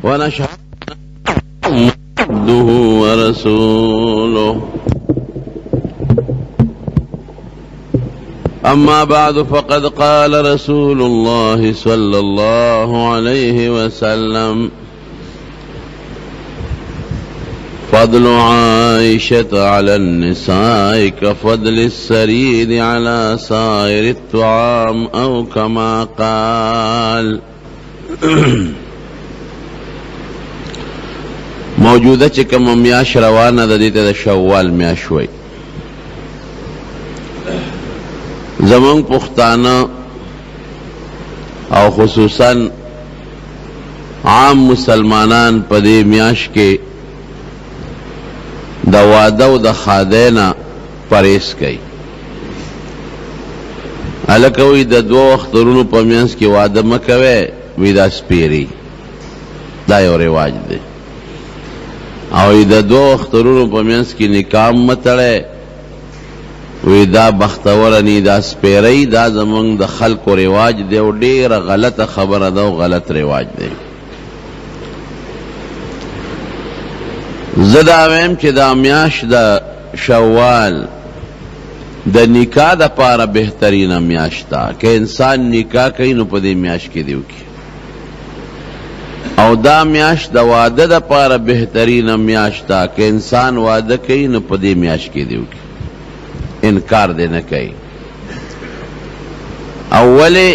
ونشهد عبده ورسوله. أما بعد فقد قال رسول الله صلى الله عليه وسلم: فضل عائشة على النساء كفضل السريد على سائر الطعام أو كما قال. موجوده چې کوم میاش روانه ده دې ته د شوال میاش وایي. زمونږ پښتانه او خصوصا عام مسلمانان په دې میاش کې د واده او د خادۍ نه پرهیز کوي. هلکه وایي د دوه اخترونو په منځ کې واده مه کوئ، وایي دا سپیري، دا یو رواج دی. او د دوه اخترونو په منځ کې نکاح مه تړئ، وی دا بختوره نی، دا سپیری. دا زمونږ د خلکو رواج دی او ډیره غلطه خبره ده او غلط رواج دی. زه دا وایم چې دا میاش د شوال د نکاح دپاره بهترینه میاش ده. که انسان نکاح کوي نو په دې میاش کې دی وکړي. او دا میاش د واده دپاره بهترینه میاش ده. که انسان واده کوي نو په دې میاش کې دی وکړي، انکار دے نہ کئی. اولی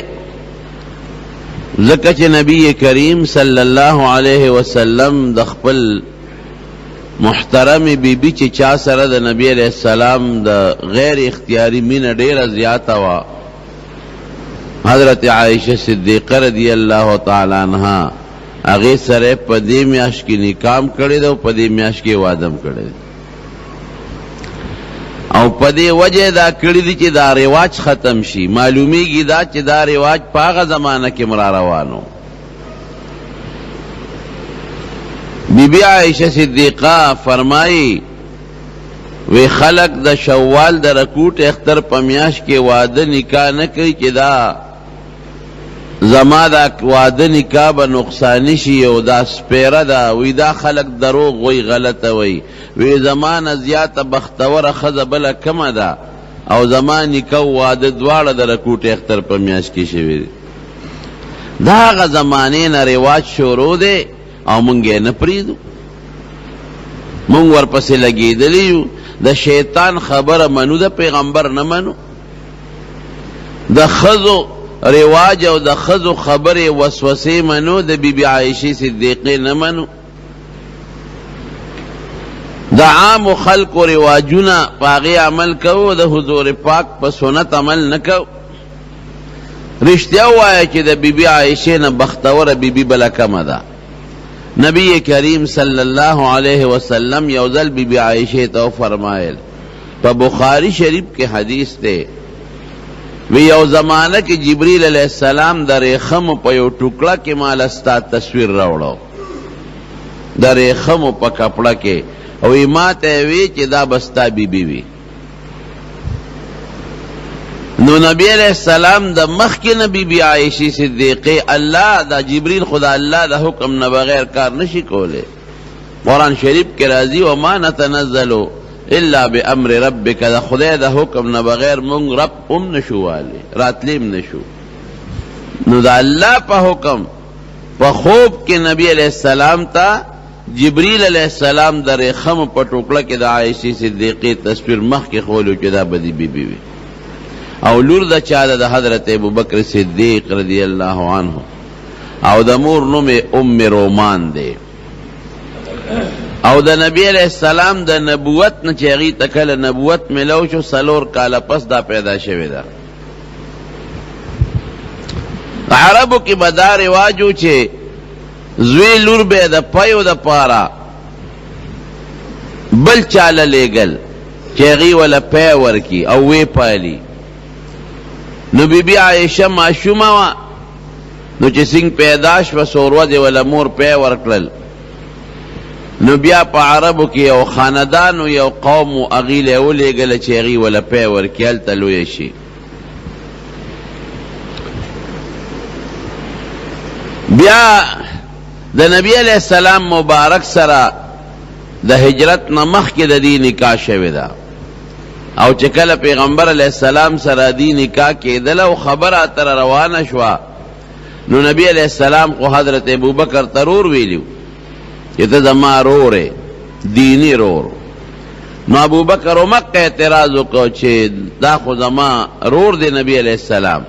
ذکر نبی کریم صلی اللہ علیہ وسلم د خپل محترم بی بی چې چا سره د نبی علیہ السلام د غیر اختیاری مینه ډیره زیاته وا. حضرت عائشہ صدیقہ رضی اللہ تعالی عنہا هغې سره په دې میاشت کې نکاح کړی ده او په دې میاشت کې واده کړی ده. او په دې وجه دا کړی دي چې دا رواج ختم شي. معلومیږي دا چې دا رواج په هغه زمانه کې را روانو. بی بی عائشہ صدیقہ فرمائی وی خلق د شوال د رکوټ اختر په میاشت کې واده نکاح نه کوي چې دا زما دا واده نکاح به نقصانی شي او دا سپیره ده. وی دا خلق دروغ وی، غلطه وی. وی زما زیاته بختوره ښځه بله کمه ده او زما نکاح واده دواړه د رکوټ اختر په میاشت کې شوي دي. دا هغه زمانې نه رواج شروع دی او مونږ یې نه پرېږدو. مونږ ورپسې لګېدلي یو. د شیطان خبره منو، د پیغمبر نه منو. د ښځو رواج او د ښځو خبرې وسوسې منو، د بی بی عائشې صدیقې نه منو. د عام خلکو رواجونه په هغې عمل کوو، د حضور پاک په سنت عمل نه کوو. رښتیا ووایه چې د بی بی عائشې نه بختوره بی بی بله کمه ده. نبی کریم صلی الله علیه وسلم یو ځل بی بی عائشې ته فرمایل، په بخاری شریف کې حدیث دی، وی یو زمانه کې جبریل علیہ السلام د ریخمو په یو ټوکړه کې مال ستا تصویر راوړو، د ریخمو په کپړه کې، او ما ته وی چې دا بستا بی بی وی. نو نبی علیہ السلام د مخکې نه بی بی عائشې صدیقې الله دا جبریل خدا الله د حکم نه بغیر کار نشي کولی. قرآن شریف کې راځي وما نتنزلو الا بامر ربک، دا خدای د حکم نه بغیر مونږ رب هم نشو والی، راتلیم نشو. نو دا الله په حکم په خوب کې نبی علیہ السلام ته جبریل علیہ السلام د ریخم په ټوکړه کې د عائشې صدیقې تصویر مخکې خولو چې دا بدی بی بی وي. او لور د چا د حضرت ابوبکر صدیق رضی اللہ عنہ، او د مور نوم ام رومان دی. او د نبی علیہ السلام د نبوت نه چې هغې ته کله نبوت ملو شو 4 کاله پس دا پیدا شوې ده. عربو کې به دا رواج و چې زوی لور به د پیو د پاره بل چاله لیږل چې هغې وله پی ورکي او وی پالي. نو بی بی عائشہ معشومه وه، نو چې څنګه پیدا شوه څو ورځې وله مور پی ورکړل. نو بیا په عربو کې یو خاندان و یو قوم و هغې له یې ولېږله چې هغې وله پی ورکړي، هلته لویه شي. بیا د نبی علیہ السلام مبارک سره د هجرت نه مخکې د دې نکاح شوې ده، او چې کله پیغمبر علیہ السلام سره دې نکاح کېدله او خبره اتره روانه شوه، نو نبی علیہ السلام خو حضرت ابوبکر ته رور ویلو چې ته زما رور یې، دینی رور. نو ابوبکر مکه اعتراض وکړ چې دا خو زما رور دی نبی علیہ السلام.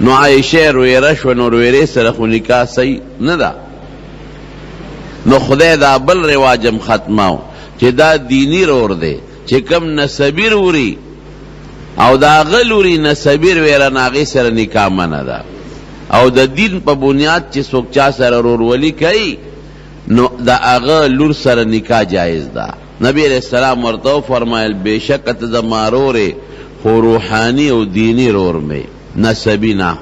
نو عائشه رویره شوه، نو رویرې سره خو نکاح صحیح نه ده. نو خدای دا بل رواجم ختماو چې دا دینی رور دی، چې کم نسبی روري او دا غلوري نسبی ویره ناغي سره نکاح منه ده، او د دین په بنیاد چې څوک چا سره رورولي کوي نو دا هغه لور سره نکاح جایز ده. نبی علیہ السلام ورته فرمایل بېشک ته زما رورې، خو روحانی او دینی رور مې، نسبی نه.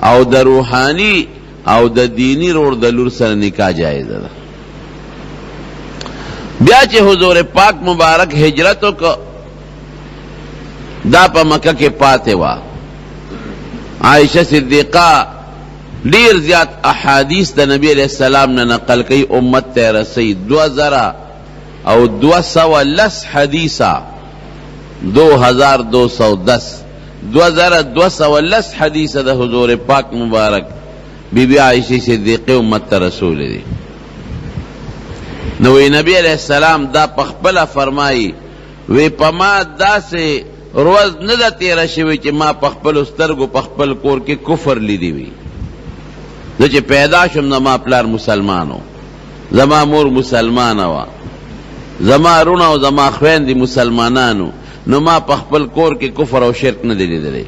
او د روحانی او د دینی رور د لور سره نکاح جایز ده. بیا چې حضور پاک مبارک هجرت وکړ، دا په مکه کې پاتې وه. عائشہ صدیقہ ډیر زیات احادیث د نبی علیہ السلام نه نقل کوي، امت ته رسي 2210 حدیثه، 2210 حدیثه د حضور پاک مبارک بی بی عائشہ صدیقہ امت ته رسول دي. نو نبی علیہ السلام دا پخپله فرمائی وی پما داسې روز نه ده تیره شوې چې ما پخپلو سترګو پخپل کور کې کفر لیدی وي. زه چې پیدا شم زما پلار مسلمانو، زما مور مسلمانه وه، زما رونه او زما خویندې مسلمانانو، نو ما پخپل کور کې کفر او شرک نه دی لیدلی.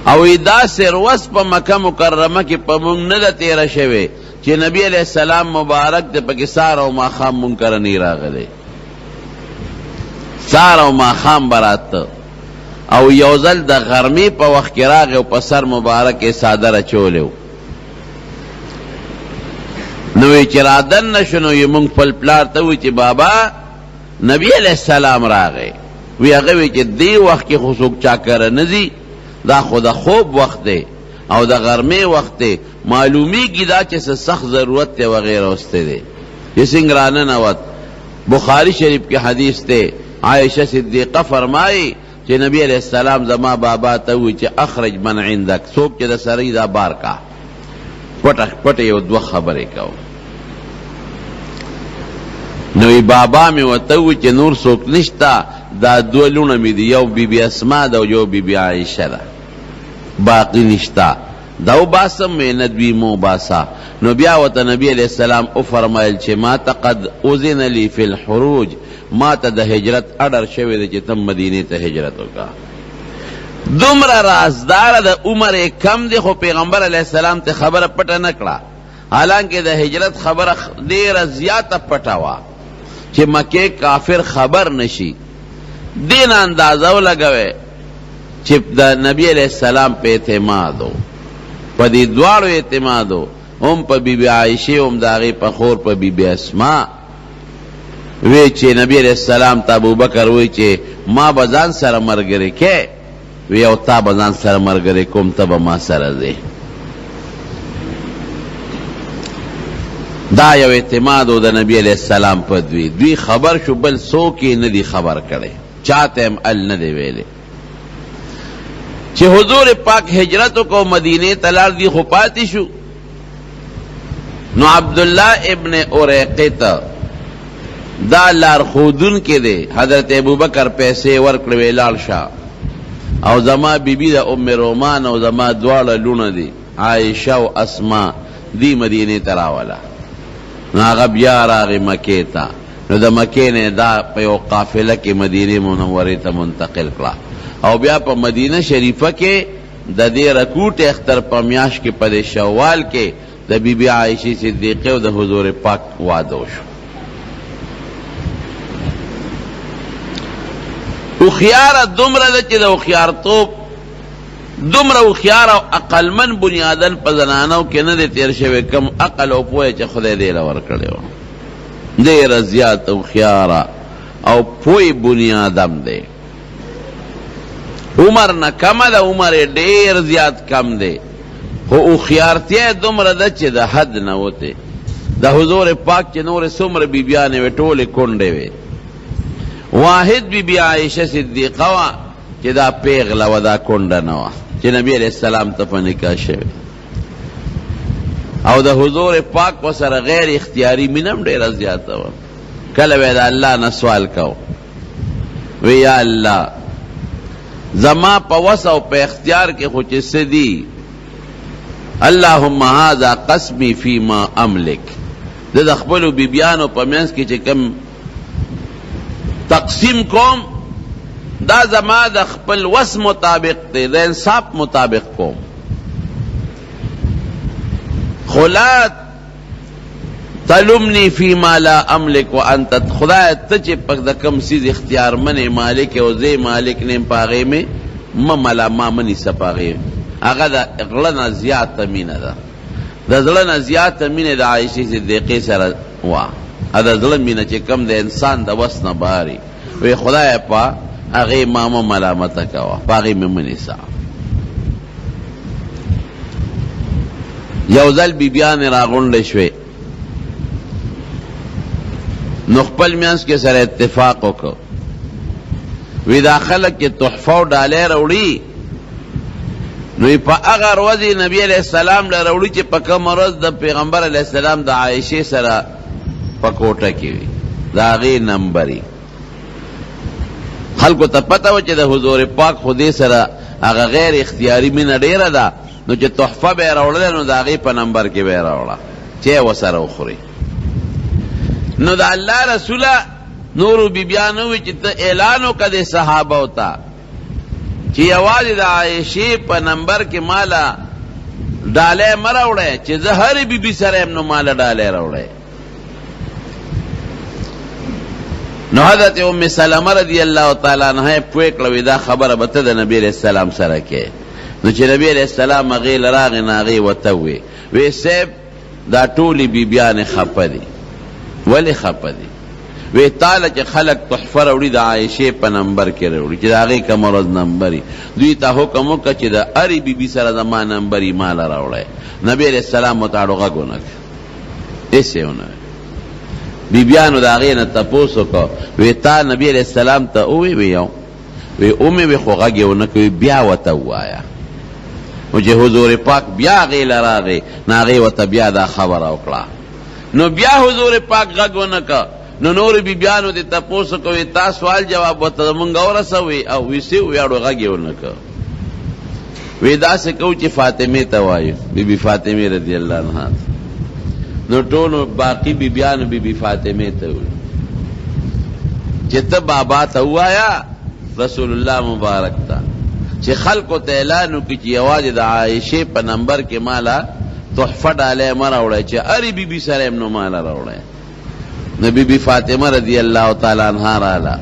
او داسې روز په مکه مکرمه کې په موږ نه ده تیره شوې چې نبی علیہ السلام مبارک د پکې سار او ماښام مونږ کره نه راغلی. سار او ماښام براته او یو ځل د غرمې په وخت کې راغی او په سر مبارک یې څادر اچولی و. نو یې چې رادننه شو نو یې مونږ خپل پلار ته وی چې بابا نبی علیہ السلام راغی. وی هغه وی چې دې وخت کې خو څوک چا کره نه ځي، دا خو د خوب وخت دی او د غرمې وخت دی، معلومیږي دا چې څه سخت ضرورت دی وغیره وسته دی. یہ څنګه راننوت. بخاری شریف کې حدیث دی، عائشہ صدیقہ فرمائی چې نبی علیہ السلام زما بابا ته وی چې اخرج من عندك، څوک چې د سره دا بار کا پټه یو دوه خبرې کو. نو بابا مې ورته وی چې نور څوک نشته، دا دوه لونه مې دي، یو بی بی اسما ده او یو بی بی عائشہ ده، باقی نشتا. دو باسم میں ندوی مو باسا. نو بیا وتا نبی علیہ السلام او فرمایل چې ما تقد اذن لی فی الحروج، ما ته د هجرت اډر شوی دی چې تم مدینه ته هجرت وکړه. دومره رازدار د عمر کم دی، خو پیغمبر علیہ السلام ته خبره پټه نه کړه، حالانکه د هجرت خبره ډیره زیاته پټه وه چې مکه کافر خبر نشي. دین اندازه ولګوي چې د نبی علیہ السلام په اعتمادو، په دې دواړو اعتمادو، هم په بی بی عائشہ هم د هغې په خور په بی بی اسما. وی چې نبی علیہ السلام ته ابوبکر وی چې ما به ځان سره ملګری کې، وی او تا به ځان سره ملګری کوم، ته به ما سره ځې. دا یو اعتمادو د نبی علیہ السلام په دوی خبر شو، بل څوک یې نه دی خبر کړی، چاته هم ال نه دی ویلی. چې حضور پاک هجرت کو مدینه تلار دی خو پاتی شو. نو عبداللہ ابن اریقط دا لار خودون کې دی، حضرت ابوبکر پیسې ورکړې لاړ شه، او زما بیبی دا ام رومان او زما دواړه لونه دي عائشہ او اسما دی مدینه تراوله. نو هغه بیا راغی مکې ته. نو د مکې نه دا په یو قافله کې مدینه منورې ته منتقل کړه، او بیا په مدینه شریفه کې د دې رکوټ اختر په میاشت کې په شوال کې د بی بی عائشہ صدیقہ او د حضور پاک واده وشو. اوخیاره دومره ده چې د اوخیارتوب دومره اوخیار او عقلمن بنیادن په زنانو کې نه دی تیر شوی، کم عقل او پوهه چې خدای دې له ورکړی و. ډېره زیات اوخیاره او پوهې بنیادم دی. عمر نه کمه ده، عمر ډېر زیات کم دی. خو او خیارتیا دومره ده چې د حد نه وته. د حضور پاک چې نور څومره بیبیانې وې ټولې کونډې وې، واحد بی عائشہ صدیقه وه چې دا پیغله وه، دا کونډه نه وه چې نبی علیہ السلام ته په نکاح شوې. او د حضور پاک ورسره غیر اختیاري مینه هم ډېره زیاته وه. کله به د الله نه سوال کو، وی یا الله زما په وس او په اختیار کې خو چې څه دي، اللهم هذا قسمی فیما املک، د خپلو بیبیانو په منځ کې چې کوم تقسیم کوم دا زما د خپل وس مطابق دی، د انصاف مطابق کوم. خلا تلمنی فیما لا املک وانت، خدای ته چې په د کم سیز اختیار منې مالک او زی مالک نیم پاغې مې ملا ما منی سپاغې. هغه د غړه نه زیاته مینه ده، د زړه نه زیاته مینه د عایشې صدیقې سره وه. د زړه مینه چې کم د انسان د وس نه باري، وی خدای په هغې ما مه ملامته کوه، په هغې مې مه نیسه. یو ځل بیبیانې راغونډې شوې، نو خپل منځ کې سره اتفاق وکړو، وی دا خلک چې تحفه او ډالۍ راوړي، نو په هغه ورځ نبی علیہ السلام له راوړي چې په کومه ورځ د پیغمبر علیہ السلام د عایشې سره په کوټه کې وي، د هغې نمبرې. خلکو ته پته وه چې د حضور پاک خو دې سره هغه غیر اختیاري مینه ډېره ده، نو چې تحفه به یې راوړله نو د هغې په نمبر کې به یې راوړه چې یې ورسره وخوري. نو د الله رسوله نورو بیبیانو وی چې ته اعلان وکړه د صحابو ته چې یوازې د عایشې په نمبر کې ماله ډالۍ مه راوړی، چې زه هرې بیبي سره یم نو ماله ډالۍ راوړی. نو حضرت ام سلمه رضی الله تعالی عنها پوه کړه، وی دا خبره به ته د نبی علیہ السلام سره کې. نو چې نبی علیہ السلام هغې له راغې نه هغې ورته ووی، وی صاحب دا ټولې بیبیانې خفه دي. ولې خفه دي؟ وی تاله چې خلک تحفه راوړي د عایشې په نمبر کې راوړي چې د هغې کومه ورځ نمبر وي، دوی ته حکم وکړه چې د هرې بیبي سره زما نمبر یې ماله راوړی. نبی علیہ السلام ورته اړو غږ ونه کړ، هېڅ یې ونه ویل. بیبیانو د هغې نه تپوس وکړه، وی تا نبی علیہ السلام ته ووی؟ وی یو. وی اومې وی خو غږ یې ونه کړ، بیا ورته ووایه. نو چې حضور پاک بیا هغې له راغې نو هغې ورته بیا دا خبره وکړه. نو بیا حضور پاک غږ ونه کړه، نو نور بیبیانو دې تپوس وکړه، تا سوال جواب ورته مونږ ورسوئ؟ او وی څه ویاړو غږ یې ونه کړه. وی داسې کوو چې فاطمې ته وایو، بیبي فاطمې رضی الله عنها. نو ټولو باقی بیبیانو بیبي فاطمې ته وی چې ته بابا ته ووایه رسول الله مبارک ته چې خلکو ته اعلان وکړي چې یوازې د عایشې په نمبر کې ماله تحفه ډالۍ مه راوړی، چې هرې بیبي سره یم نو ماله راوړی. نو بیبي فاطمه رضی الله تعالی عنها راله،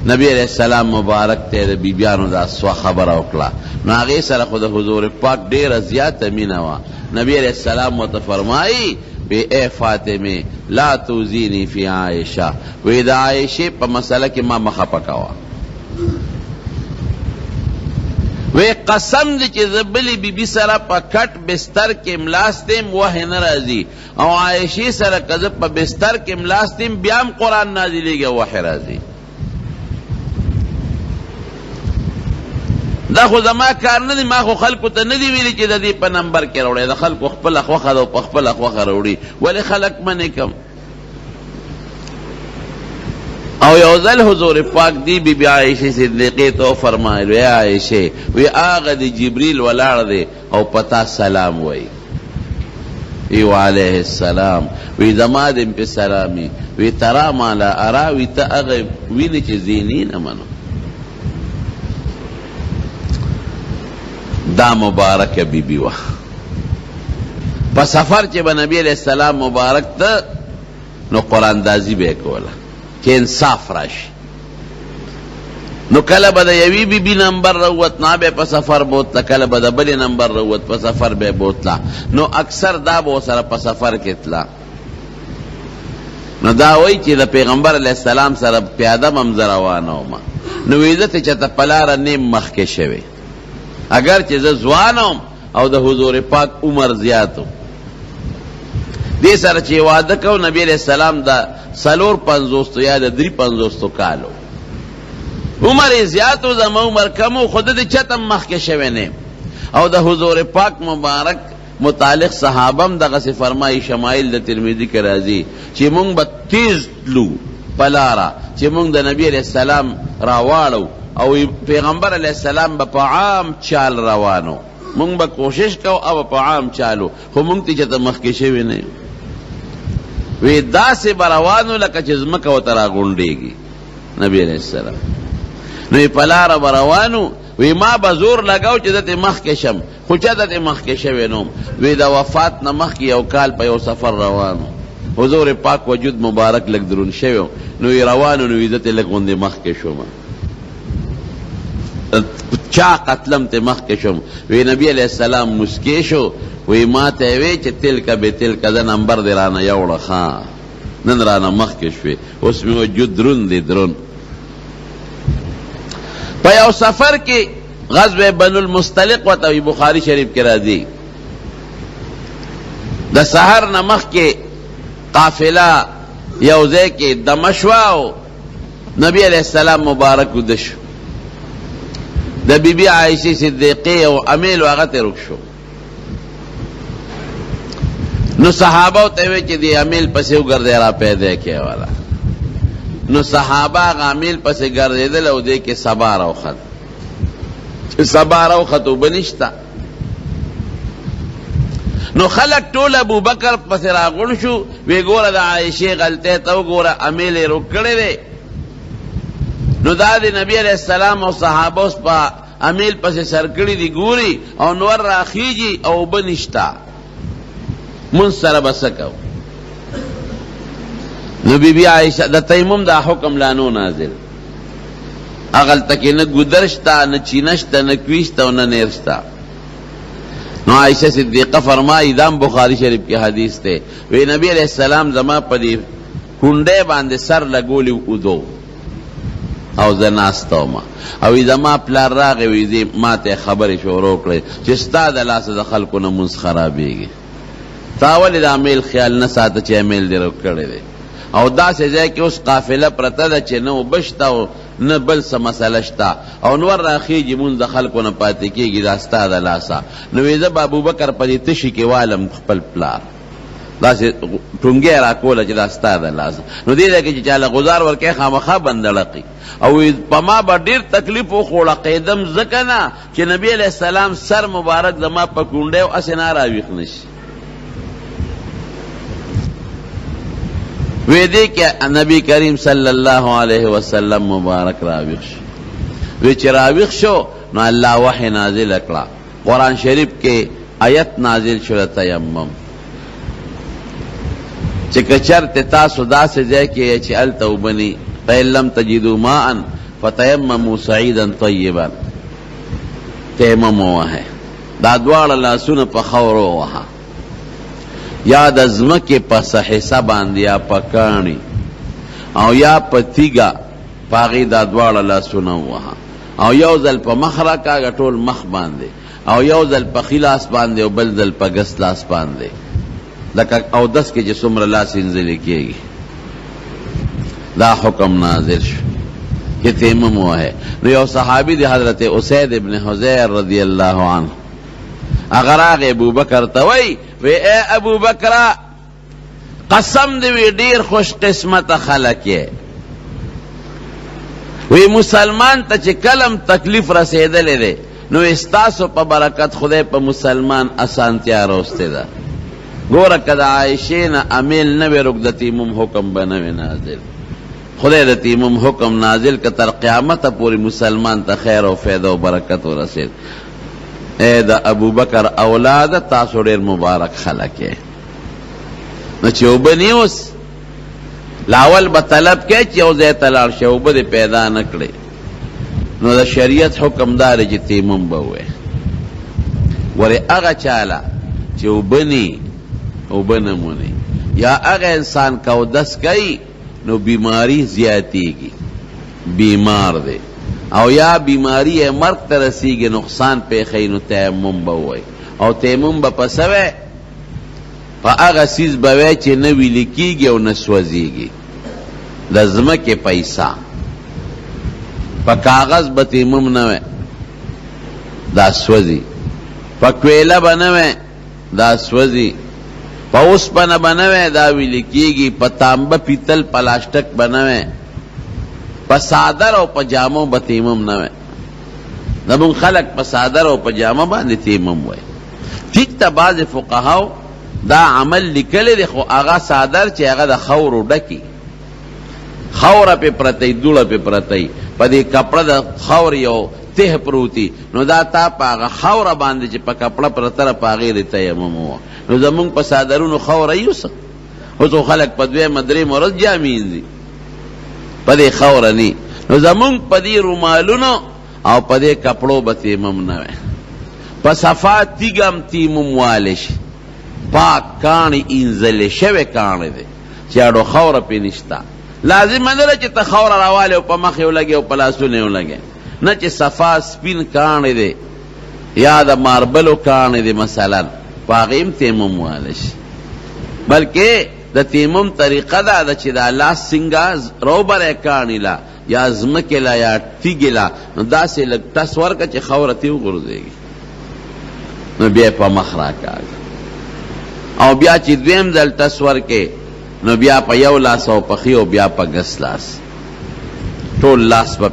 نبی علیہ السلام مبارک ته د بیبیانو دا سوه خبره وکړه. نو هغې سره خو د حضور پاک ډېره زیاته مینه وه. نبی علیہ السلام ورته فرمایي وی اے فاطمه لا توزینی فی عائشہ، وی د عایشې په مسله کې ما مخه پکوه. وی قسم دی چې زه بلې بیبي سره په کټ بستر کې ملاستیم وحی نه راځي، او عایشې سره که زه په بستر کې ملاستیم بیا هم قرآن نازلېږي او وحی راځي. دا خو زما کار نه دی، ما خو خلکو ته نه دی ویلي چې د دې په نمبر کې راوړی، د خلکو خپله خوښه ده او په خپله خوښه راوړي، ولې خلک منې کم. او یو ځل حضور پاک دی بی بی عائشہ صدیقې ته فرمایل، وی عائشہ وی هغه د جبریل ولاړ دی او پتا سلام وی. ایو علیہ السلام وی زما دې په سلامي، وی ترا ما لا ارا، وی ته هغه وینې چې زینی نه منو. دا مبارک بی بی وه. په سفر چې به نبی علیہ السلام مبارک ته نو قرآن دازی به کوله چې انصاف راشي. نو کله به د یوی بی بی نمبر روت نا به په سفر بوتله، کله به د بلې نمبر روت په سفر به بوتله. نو اکثر دا به ورسره په سفر کې تله. نو دا وایي چې د پیغمبر علیہ السلام سره پیاده مم زه روانه ومه، نو ویده ته چېرته په لاره نیم مخکې شوې، اگر چې زه ځوان وم او د حضور پاک عمر زیاتو. دې سره چې واده کو نبی علیہ السلام دا 450 یا د 350 کالو عمر زیاتو، زما عمر کمو، خود دې چتم مخ کې شوی نه. او د حضور پاک مبارک متعلق صحابم دغه سے فرمائی شمائل د ترمذی کې راځي چې مونږ به تیز تلو پلارا، چې مونږ د نبی علیہ السلام راواړو او پیغمبر علیہ السلام به په عام چال روانو، مونږ به کوشش کو او په عام چالو، خو مونږ ته چته مخ کې شوی نه وی داسې بروانو لکه چې زمکه وته راغونډېږي نبی علیہ السلام. نو په لاره بروانو وی ما به زور لګاو چې دته مخ کې شم، خو چا دته مخ کې شوی نوم. وی د وفات نه مخ کې یو کال په یو سفر روانو، حضور پاک وجود مبارک لګ درون شوی، نو روانو نو عزت لګ غوندې مخ کې شوم، چا قتلم ته مخ کې شوم. وی نبی علیہ السلام مسکی شو، وی ما ته وی چې تلک به تلک دا نمبر دی رانه یوړه، ها نن رانه مخ کې شوی، اوس مې وجود درون دی درون. په یو سفر کې غزوه بنو المستلق وته بخاری شریف کې راځي، د سحر نه مخکې قافله یو ځای کې دمه شوه او نبی علیہ السلام مبارک وده شو، د بی بی عائشہ صدیقه او امیل هغه ته رک شو. نو صحابه ته وی چې دی امیل پسې وګرځي را پیدا کې والا، نو صحابه غامیل پسې ګرځیدل او دې کې سبا راوخت، سبا راوخت وبنشتا. نو خلق ټول ابو بکر پسې راغون شو، وی ګوره د عائشې غلطه ته وګوره امیل یې روک کړی دی. نو دا د نبی علیہ السلام او صحابه اوس په امیل پسې سرکړي دي ګوري او نور راخیږي او بنشتا من سره بسکو. نو بی بی عائشہ د تیمم دا حکم لانو نازل، اغل تکی نه گودرشتا نه چینشتا نه کویشتا و نه نیرشتا. نو عائشہ صدیقہ فرمائی، دام بخاری شریف کی حدیث تے، وی نبی علیہ السلام زما پدی کنڈے باندے سر لگولی ادو او زناستو ما او زما پلار راغی وی ما ته خبر شروع کړي چې ستا د لاس د خلکو نه منځ خرابېږي، تا ولې د امیل خیال نه ساته چې امیل دې روک کړی دی. او دا سه ځای کې اوس قافله پرته ده چې نه وبشته او نه بل څه مسله شته او نور راخیږي مونږ د خلکو نه پاتې کېږي، دا ستا د لاسه. نو وی زه به ابوبکر په دې تشي کې والم خپل پلار، داسې ټونګې را کوله چې دا ستا د لاسه. نو دې ځای کې چې چاله غزار ورکوي خامخا بندړقي او په ما به ډېر تکلیف وخوړه قیدم ځکه نه چې نبی علیہ السلام سر مبارک زما په کونډۍ او اسې نه راویښ نه شي. وی دی کہ نبی کریم صلی اللہ علیہ وسلم مبارک راویخ شو، وی چی راویخ شو نو اللہ وحی نازل اکڑا، قرآن شریف کے آیت نازل شو تیمم چی کچر تاسو دا سے جائے کہ چی التو بنی فإن لم تجدو ماءً فتیمموا سعیدا طیبا، تیمم وحی دا دوار اللہ سن پا خورو وحا یا د ځمکې په حصہ باندې یا په کاڼي او یا په تیږه په هغې دا دواړه لاسونه ووهه او یو ځل په مخ راکاږه ټول مخ باندې او یو ځل په ښي لاس باندې او بل ځل په ګس لاس باندې، لکه اودس کې چې څومره لاس انځلې کېږي. دا حکم نازل شو کہ تیمم ووهه. نو یو صحابي دی حضرت اسید ابن حضیر رضی اللہ عنہ اگر آغی ابو بکر توئی وی اے ابو بکر قسم دی وی دیر خوش قسمت خلقی، وی مسلمان تا چی کلم تکلیف رسیدلی دی نو استاسو پا برکت خدای پا مسلمان اسانتیا روستے دا. گورا کدا عائشین امیل نوی رک دا تیمم حکم بنوی نازل، خدای دا تیمم حکم نازل که تر قیامت پوری مسلمان تا خیر و فیده و برکت و رسید. اے دا ابو بکر اولاد تاسو ډیر مبارک خلق ہے. نو چې وبنی اوس لاول به طلب کې چې یو ځای ته لاړ شي اوبه دې پیدا نه کړي، نو د شریعت حکم دار چې تیمم به ووایي. ورې هغه چاله چې وبني اوبه نه موني یا هغه انسان که اودس کوي نو بیماری زیاتیږي، بیمار دی او یا بیماری مرگ ترسیگی نقصان پیخی نو تیمم بوئی او تیمم با پسوے پا اغا سیز بوے چه نوی لکیگی او نسوزیگی دا زمک پیسا پا کاغذ با تیمم نوے دا سوزی پا کویلہ با نوے دا سوزی پا اس پا نبنوے دا وی لکیگی پا تانبا پیتل پلاسٹک بنوے پا صادر او پا جامو با تیمم نوے نبون خلق پا صادر او پا جامو باندی تیمم ہوئے ٹھیک تا باز فقہاو دا عمل لکل دی خو آغا صادر چی آغا دا خورو ڈکی خور پی پرتی دوڑا پی پرتی پا دی کپڑا دا خور یو تہ پروتی نو دا تا پا آغا خور باندی چی پا کپڑا پرتر پا غیر تیمم ہوا نو زمونگ پا صادرونو خور ایوسا او تو خلق پا دوی مدری مرد جامین دی پا دی خور نی نو زمونگ پا دی رومالونو او پا دی کپڑو با تیمم نوے پا صفات تیگم تیمم والش پاک کانی انزل شوے کانی دے چیاڑو خور پی نشتا لازم ندر چی تا خور روالے او پا مخیو لگے او پلاسونے لگے نا چی صفات سپین کانی دے یا دا ماربلو کانی دے مثلا پاقیم تیمم والش بلکہ دا تیمم طریقہ دا چی دا لاس سنگا روبر کانی لا یا زمکلا یا تیگلا نو دا سے لگ تصور کا چی خورتیو گردے گی نو بیا پا مخرا کاغ او بیا چی دویم دل تصور کے نو بیا پا یو لاس او پخی او بیا پا گس لاس ٹول لاس پا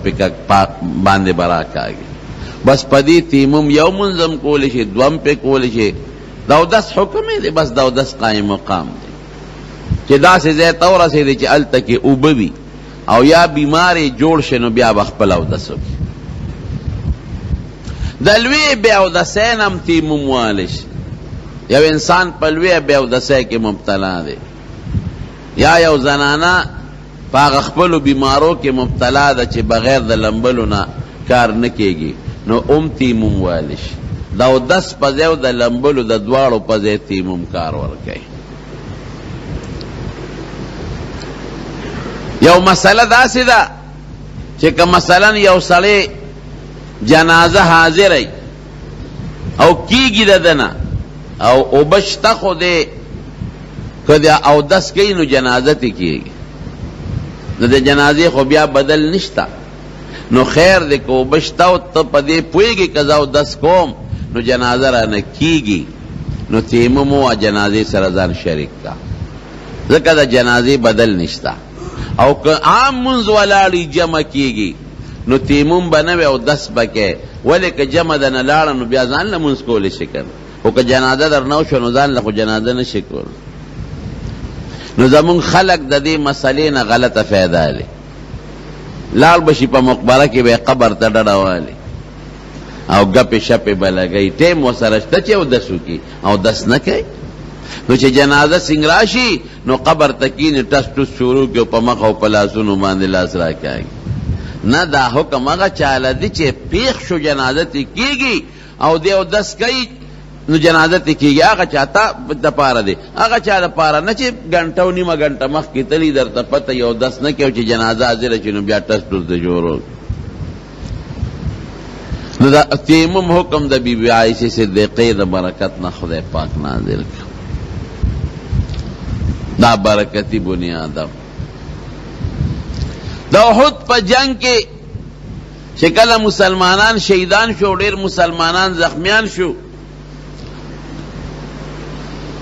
پا باندے برا کاغی بس پا دی تیمم یو منظم کولی دوم پہ کولی دو دس حکم ہے دے بس دو دس قائم مقام دے چی دا سے زیتورا سے دے چی التکی اوبوی او یا بیماری جوڑ شنو بیا بخپل او دسو کی دلوی بیاو دسینم تیمم والش یو انسان پلوی بیاو دسے کے مبتلا دے یا یو زنانا پاغ خپلو بیمارو کے مبتلا دا چی بغیر دا لمبلو نا کار نکے گی نو تیمم والش دو دس پزیو دا لمبلو دا دوارو پزی تیمم کار ورکے یو مسئلہ دا سی دا چی که مثلا یو سڑے جنازہ حاضر ای او کیگی ددنا او بشتا خودے کدی او دس کئی نو جنازتی کیگی نو دے جنازی خو بیا بدل نشتا نو خیر دے کو بشتا او تا دے پوئیگی کزا او دس کوم نو جنازہ را نکیگی نو تیممو و جنازی سرزان شرک کا ذکر دا جنازی بدل نشتا او که عام منز ولالی جمع کیگی نو تیمم بنوے او دس بکے ولی که جمع دن لالا نو بیا زان لمنز کولی شکر او که جنازه در نوشو نو زان لخو جنازه نشکر نو زمون خلق دا دی مسئلین غلط فیده لی لال بشی پا مقبره کی بے قبر تا ڈڑوالی او گپ شپ بلگئی تیم و سرشتا چه او دسو کی او دس نکی نو چه جنازه سنگراشی نو قبر تکین ٹس ٹس شروع کی پا مخ او پلاسونو باندې لاس را کائی نا دا حکم اگا چالا دی چه پیخ شو جنازتی کیگی او دی او دس کئی نو جنازتی کیگی آگا چاہتا دا پارا دی آگا چاہ دا پارا نا چه گھنٹا و نیمہ گھنٹا مخ کی تلی در تا پتا یو دس نکیو چه جنازہ حاضر چه نو بیا ٹس ٹس دا جورو نو دا تیمم حکم دا بی بی عائشہ صدیقی دا برکت نا خدا پاک نازل کر دا برکتی بنیادم دا احد پا جنگ کے شکل مسلمانان شہیدان شو ډیر مسلمانان زخمیان شو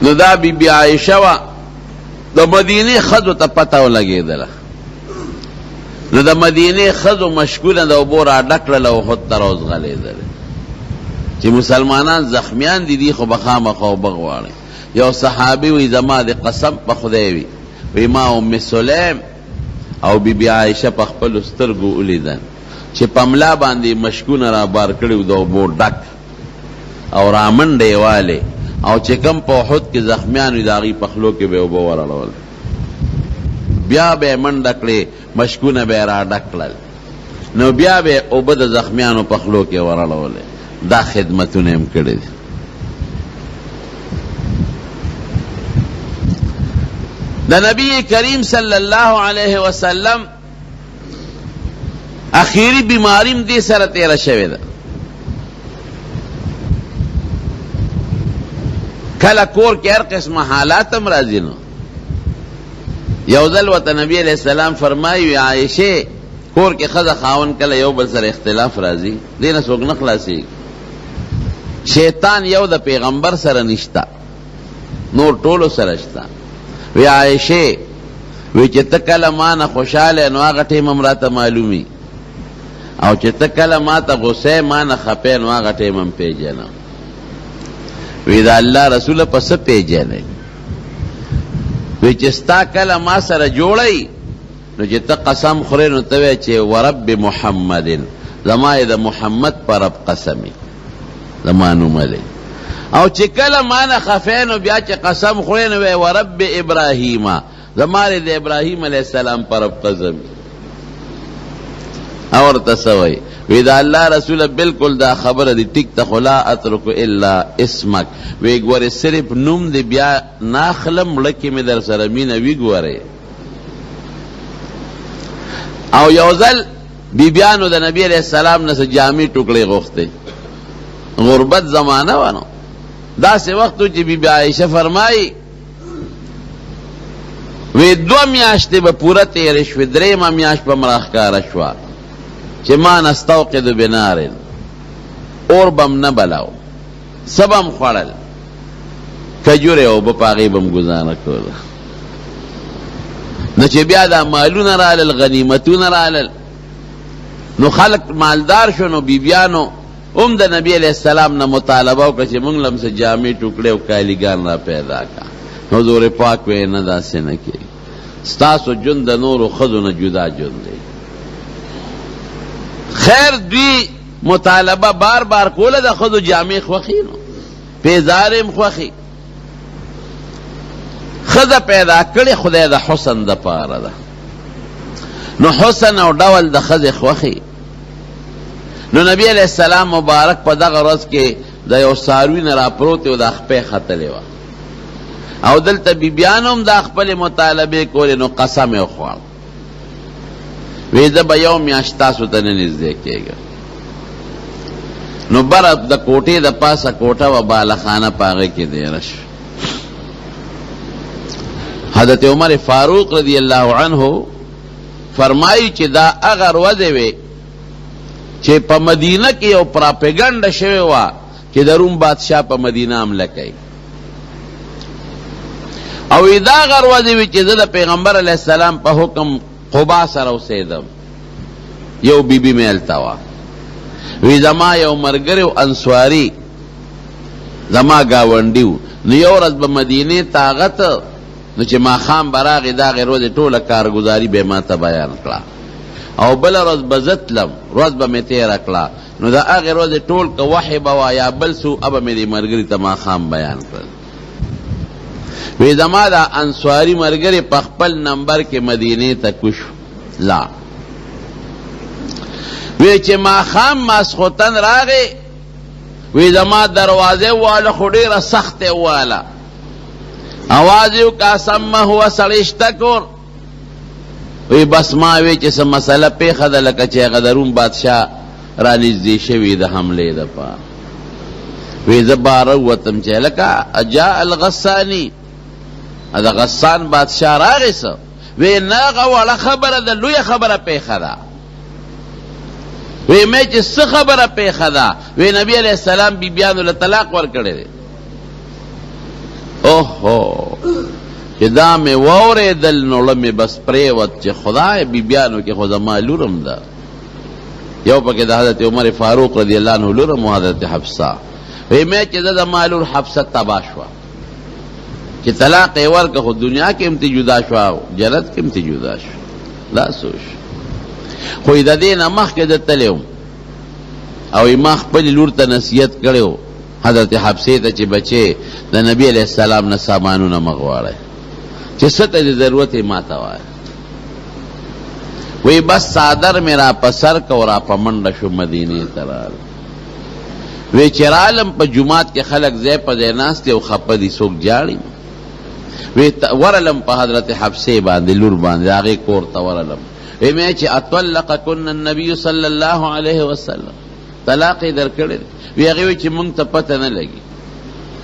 نو دا بی بی عائشہ وا دا مدینی خدو تا پتاو لگے دلا نو دا مدینی خدو مشکول دا بورا ڈکل احد تروز غلے دلا چی مسلمانان زخمیان دی خو بخام خو بغوارے یو صحابی وی زما دی قسم پا خدایوی وی ما ام سلیم او بی بی عائشہ پا خپل استرگو اولیدن چی پملا باندی مشکون را بار کریو دو بور ڈک او رامن دیوالے او چی کم پا خود کی زخمیانوی داغی پخلو کے بے اوبو ورالول بیا بے من ڈکلے مشکون بے را ڈکلل نو بیا بے اوبد زخمیانو پخلو کے ورالولے دا خدمتون ام کردی دا نبی کریم صلی اللہ علیہ وسلم اخیری بیماریم دی سر تیرہ شوی دا کله کور کې هر قسم حالات هم راځي نو یو ځل ورته نبی علیہ السلام فرمایي عائشه کور کې ښځه خاوند کله یو بل سره اختلاف راځي دې نه څوک نه خلاصي شیطان یو د پیغمبر سره نشتا نور ټولو سره شتا وی عائشه وی چې ته کله ما نه خوشحاله نو هغه ټیم هم راته معلومي او چې ته کله ما ته غصه ما نه خپې نو هغه ټیم هم پیژنم وی دا الله رسول په څه پیژنې وی چې ستا کله ما سره جوړی نو چې ته قسم خورې نو ته وی چې ورب محمد زما د محمد پر رب قسمی زما نومه دی او چې کله ما نه خفې نو بیا چې قسم خورې نو وی ورب ابراهیم زما د ابراهیم علیہ السلام پر رب قسمی اور تسوی وی دا اللہ رسول بالکل دا خبر دی ٹک تخلا اترک الا اسمک وی گوری صرف نم دی بیا ناخلم لکی میں در سرمین وی گوری او یوزل بی بیانو دا نبی علیہ السلام نس جامی ٹکڑے غفتے غربت زمانہ وانو دا سے وقتو چی بی بی عائشہ فرمائی وی دو میاشتے با پورا تیرش وی درے میاش پا مراخ کارشوا چه ما نستوقد بنارن اور بم نبلاو سبم خوڑل کجوره او بپاقی بم گزانه کولا نو چه بیا دا مالون رالل غنیمتون رالل نو خلق مالدار شو نو بیبیانو دا نبی علیہ السلام نا مطالبه وکړه چې موږ لم سے جامع ټوکړه او کالیګان را پیدا کا حضور پاک وې نه داسې نه کی ستاسو جون د نور خذو نه جدا جون دی خیر دوی مطالبه بار بار کوله د خود جامع خوخی نو پیزارم خوخی خدا پیدا کړي خدای د حسن د پاره ده نو حسن او ډول د خزه خوخی نو نبی علیہ السلام مبارک په دغه ورځ کې د یو ساروی نه را پروت او د خپې خطلې و او دلته بیبیانوم د خپل مطالبه کول نو قسم یې خوړ ویزه به یو میاشت تاسو ته نه نږدې کېږي نو بره د کوټې د پاسه کوټه و بالخانه په هغې کې دیره شو حضرت عمر فاروق رضی الله عنه فرمایي چې دا هغه ورځې وې چې په مدینه کې یو پراپیګنډه شوې وه چې د روم بادشاه په مدینه حمله کوي او دا هغه ورځې وې چې زه د پیغمبر علیه السلام په حکم قبا سره اوسېدم یو بیبي مې هلته وه وی زما یو ملګری انصاري زما ګاونډي و نو یو ورځ به مدینې ته هغه ته نو چې ماښام به راغې د هغې ورځې ټوله کارګزاري به یې ما ته بیان کړه او بله ورځ به زه تلم ورځ به مې تېره کړه نو د هغې ورځې ټول که وحی به وه یا بل څه به مې دې ملګري ته ماښام بیان کړل وی زما دا انصاری ملګری په خپل نمبر کې مدینې ته کوش لا وی چې ماښام ماسخوتن راغی وی زما دروازې واله خو ډېره سختې واله اواز یې وکړه سمه هو سړی شته کور وی بس ما وی چې څه مسله پېښه ده لکه چې هغه د روم بادشاه رانږدې شوي د حملې دپاره وی زه باره ووتم چې لکه جاء الغساني دا غسان بادشاہ راغی سا وی ناغا والا خبر دا لوی خبر پیخا دا وی میں چی سی خبر پیخا دا وی نبی علیہ السلام بی بیانو لطلاق ور کردے دے اوہو چی دا میں وورے دل نولمی بس پریوت چی خدای بی بیانو کی خدا ما لورم دا یو پاکی دا حضرت عمر فاروق رضی اللہ عنہ لورم و حضرت حفصہ وی میں چی دا مالور حفصہ تباشوا چې طلاق یې ورکړه خو دنیا کې هم ته جدا شوه جنت کې هم ته جدا شوه دا سوچ خو د دې نه مخکې زه تللی وم او ما خپلې لور ته نصیحت کړی و حضرت حفصې ته چې بچې د نبي علیه السلام نه سامانونه مه غواړئ چې څه ته د ضرورت یې ما ته وایه وی بس صادر مې را په سر که او را په منډه شو مدینې ته راغلم وی چې رالم په جومات کې خلک ځای په ځای ناست دي او خفه دي څوک جاړي وی ورلم په حضرت حفصې باندې لور باندې هغې کور ته ورلم وی مې چې اطلقکن النبي صلی الله علیه وسلم طلاق یې درکړی دی وی هغې وی چې موږ ته پته نه لګي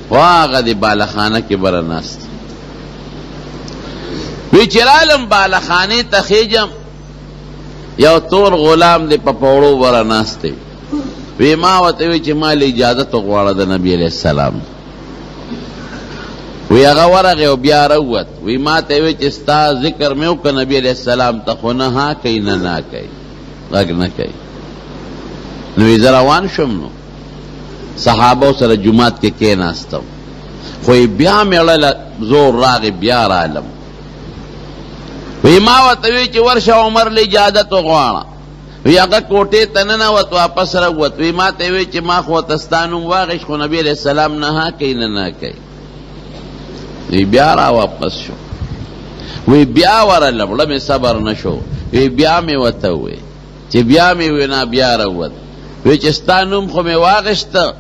واغه دی بالخانه کې برناست وی چرالم بالخانه تخیجم یو تور غلام دی په پوړو برناسته وی ما وته وی چې مال اجازه تو غواړه د نبی علیہ السلام وی هغه ورغه او بیا راوت وی ما ته وی چې ستا ذکر مې وکړ نبی علیہ السلام ته خو نه ها کوي نه کوي غږ نه کوي نو زه روان شوم نو صحابه سره جمعات کې کېناستم خو بیا مې زور راغی بیا رالم وی ما ورته وی چې ورشه عمر له اجازه تو غواړه وی هغه کوټې ته ننوت واپس راووت وی ما ته وی چې ما خو تستانوم واغش خو نبی علیہ السلام نه ها کوي نه کوي وی بیا را واپس شو وی بیا ورلم لمې صبر نشو وی بیا مې ورته وی چې بیا مې وینا بیا راووت وی چې ستا نوم خو مې واغشته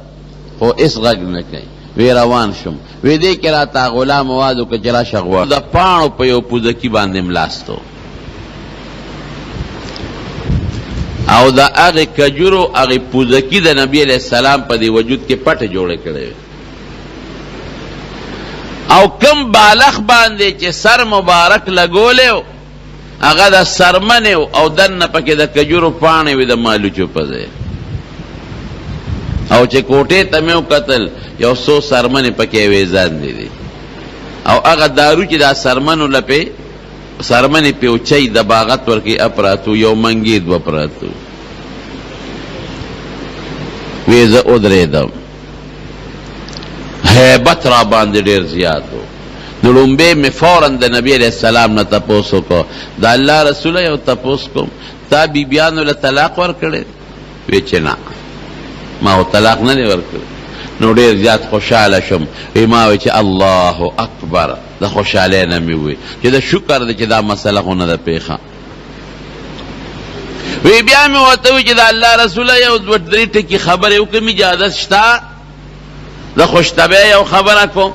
خو هېڅ غږ نه کوي وی روان شم وی دې کې راته غلام آواز وکړه چې راشه غواړه د پاڼو په یو پوزکي باندې ملاستو او د هغې کجورو هغې پوزکي د نبي علیہ السلام په دې وجود کې پټې جوړې کړې او کم بالغ باندې چې سر مبارک لګولی هغه د سرمنې او دننه پکې د کجورو پاڼې وې د مالوچو په ځای او چې کوټې ته مې وکتل یو څو سرمنې پکې ویزاندې دي او هغه دارو چې دا سرمنو لپې سرمنې پې اوچی د باغت ورکې اپراتو یو منګې دوه پراتو وی زه ودرېدم هیبت را باندې ډېر زیات و نو لومبې مې فوراً د نبي علیہ السلام نه تپوس وکړو د الله رسوله یو تپوس کوم تا بیبیانو له طلاق ورکړی وی چې نه ما هو طلاق نه دی ورکړی نو ډېر زیات خوشحاله شم وی ما وی چې الله اکبر د خوشحالۍ نه مې وی چې د شکر دی چې دا مسله خو نه ده پیښه وی بیا مې ورته وی چې د الله رسوله یو دوه درې ټکي خبرې وکړم اجازت شته د خوشطبعۍ یو خبره کوم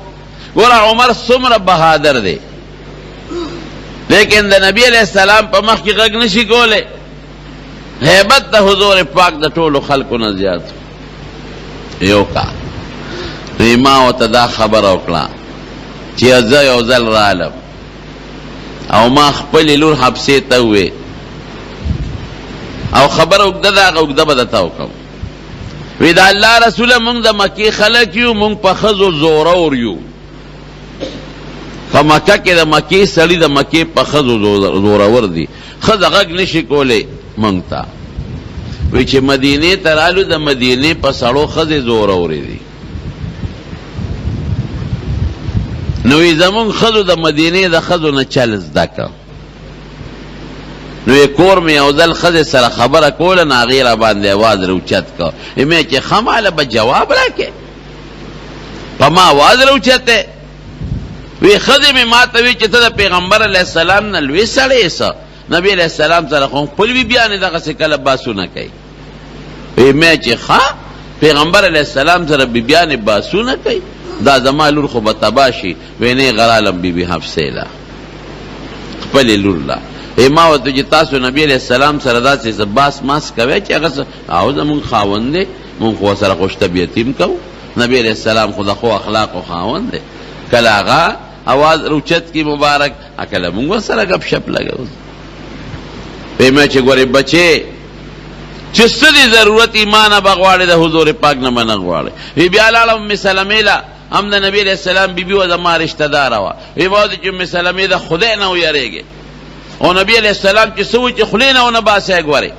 ګوره عمر څومره بهادر دی لیکن د نبی علیہ السلام په مخ کې غږ نشي کولی هیبت د حضور پاک د ټولو خلکو نه زیات یو کا نو ما ورته دا خبره وکړه چې زه یو ځل رالم او ما خپلې لور حبسې ته ووې او خبره اوږده ده هغه اوږده به درته وکړم وی دا الله رسوله مونږ د مکې خلک یو مونږ په ښځو زورور یو په مکه کې د مکې سړي د مکې په ښځو زورور دي ښځه غږ نشي کولی مونږ ته وی چې مدینې ته رالو د مدینې په سړو ښځې زورورې دي نو وی زمونږ ښځو د مدینې د ښځو نه چل زده که نو یې کور مې یو ځل ښځې سره خبره کوله نو هغې را باندې اواز راوچت که مې چې ښه ماله به جواب راکې په ما اواز راوچتی وی ښځې مې ما ته وی چې ته د پیغمبر علیه السلام نه لوی سړی یې نبی علیہ السلام سره خو خپل بیبیانې دغسې کله باسونه کوي وی مې چې ښه پیغمبر علیه السلام سره بیبیانې باسونه کوي دا زما لور خو به تباه شي وی نه غرالم بیبي حفصې له خپلې لور له ما ورته چې تاسو نبی علیہ السلام سره داسې باس ماس کوئ چې هغه او زمونږ خاوند دی مونږ خو سره خوش طبیعتي هم کوو نبی علیہ السلام خو د ښو اخلاقو خاوند دی کله هغه اواز روچت کی مبارک کله مونږ سره ګپ شپ لګو پیمه چې ګورې بچې چې څه دي ضرورت ایمان به غواړې د حضور پاک نه منه غواړې وی بیا لاړه ام سلمې له هم د نبی علیہ السلام بیبي وه زما رشته داره وه وی ما ورته چې ام سلمې د خدای نه ویریږې او نبی علیہ السلام چې څه وی چې خولې نه ونه باسئ ګورې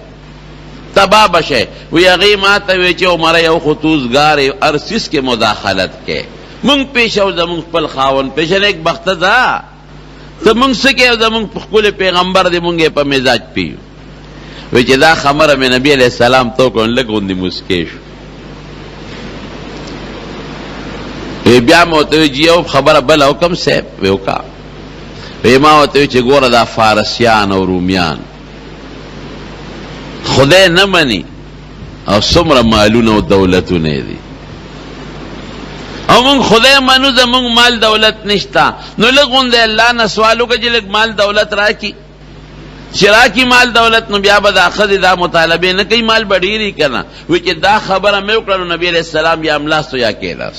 تباه بشئ وی هغې ما ته وی چې عمره یو خو توزګار هر څیز کې مداخلت کې مونږ پیش او زمونږ خپل خاوند پیش نیک بخته ده ته مونږ څه کې زمونږ ښکلی پیغمبر دی مونږ یې په مزاج پیو وی چې دا خبره مې نبی علیہ السلام تو کړه لږ غوندې موسکی شو وی بیا مې ورته وی یو خبره بله وکړم صاحب وی وکړه وی ما ورته وی چې ګوره دا فارسیان او رومیان خدای نه مني او څومره مالونه او دولتونه دي او مونږ خدای منو زمونږ مال دولت نشته نو لږ غوندې الله نه سوال وکړه چې لږ مال دولت راکړي چې راکړي مال دولت نو بیا به دا ښځې دا مطالبې نه کوي مال به ډېرې که نه وی چې دا خبره مې وکړه نو نبي علیہ السلام یا ملاستو یا کېلاس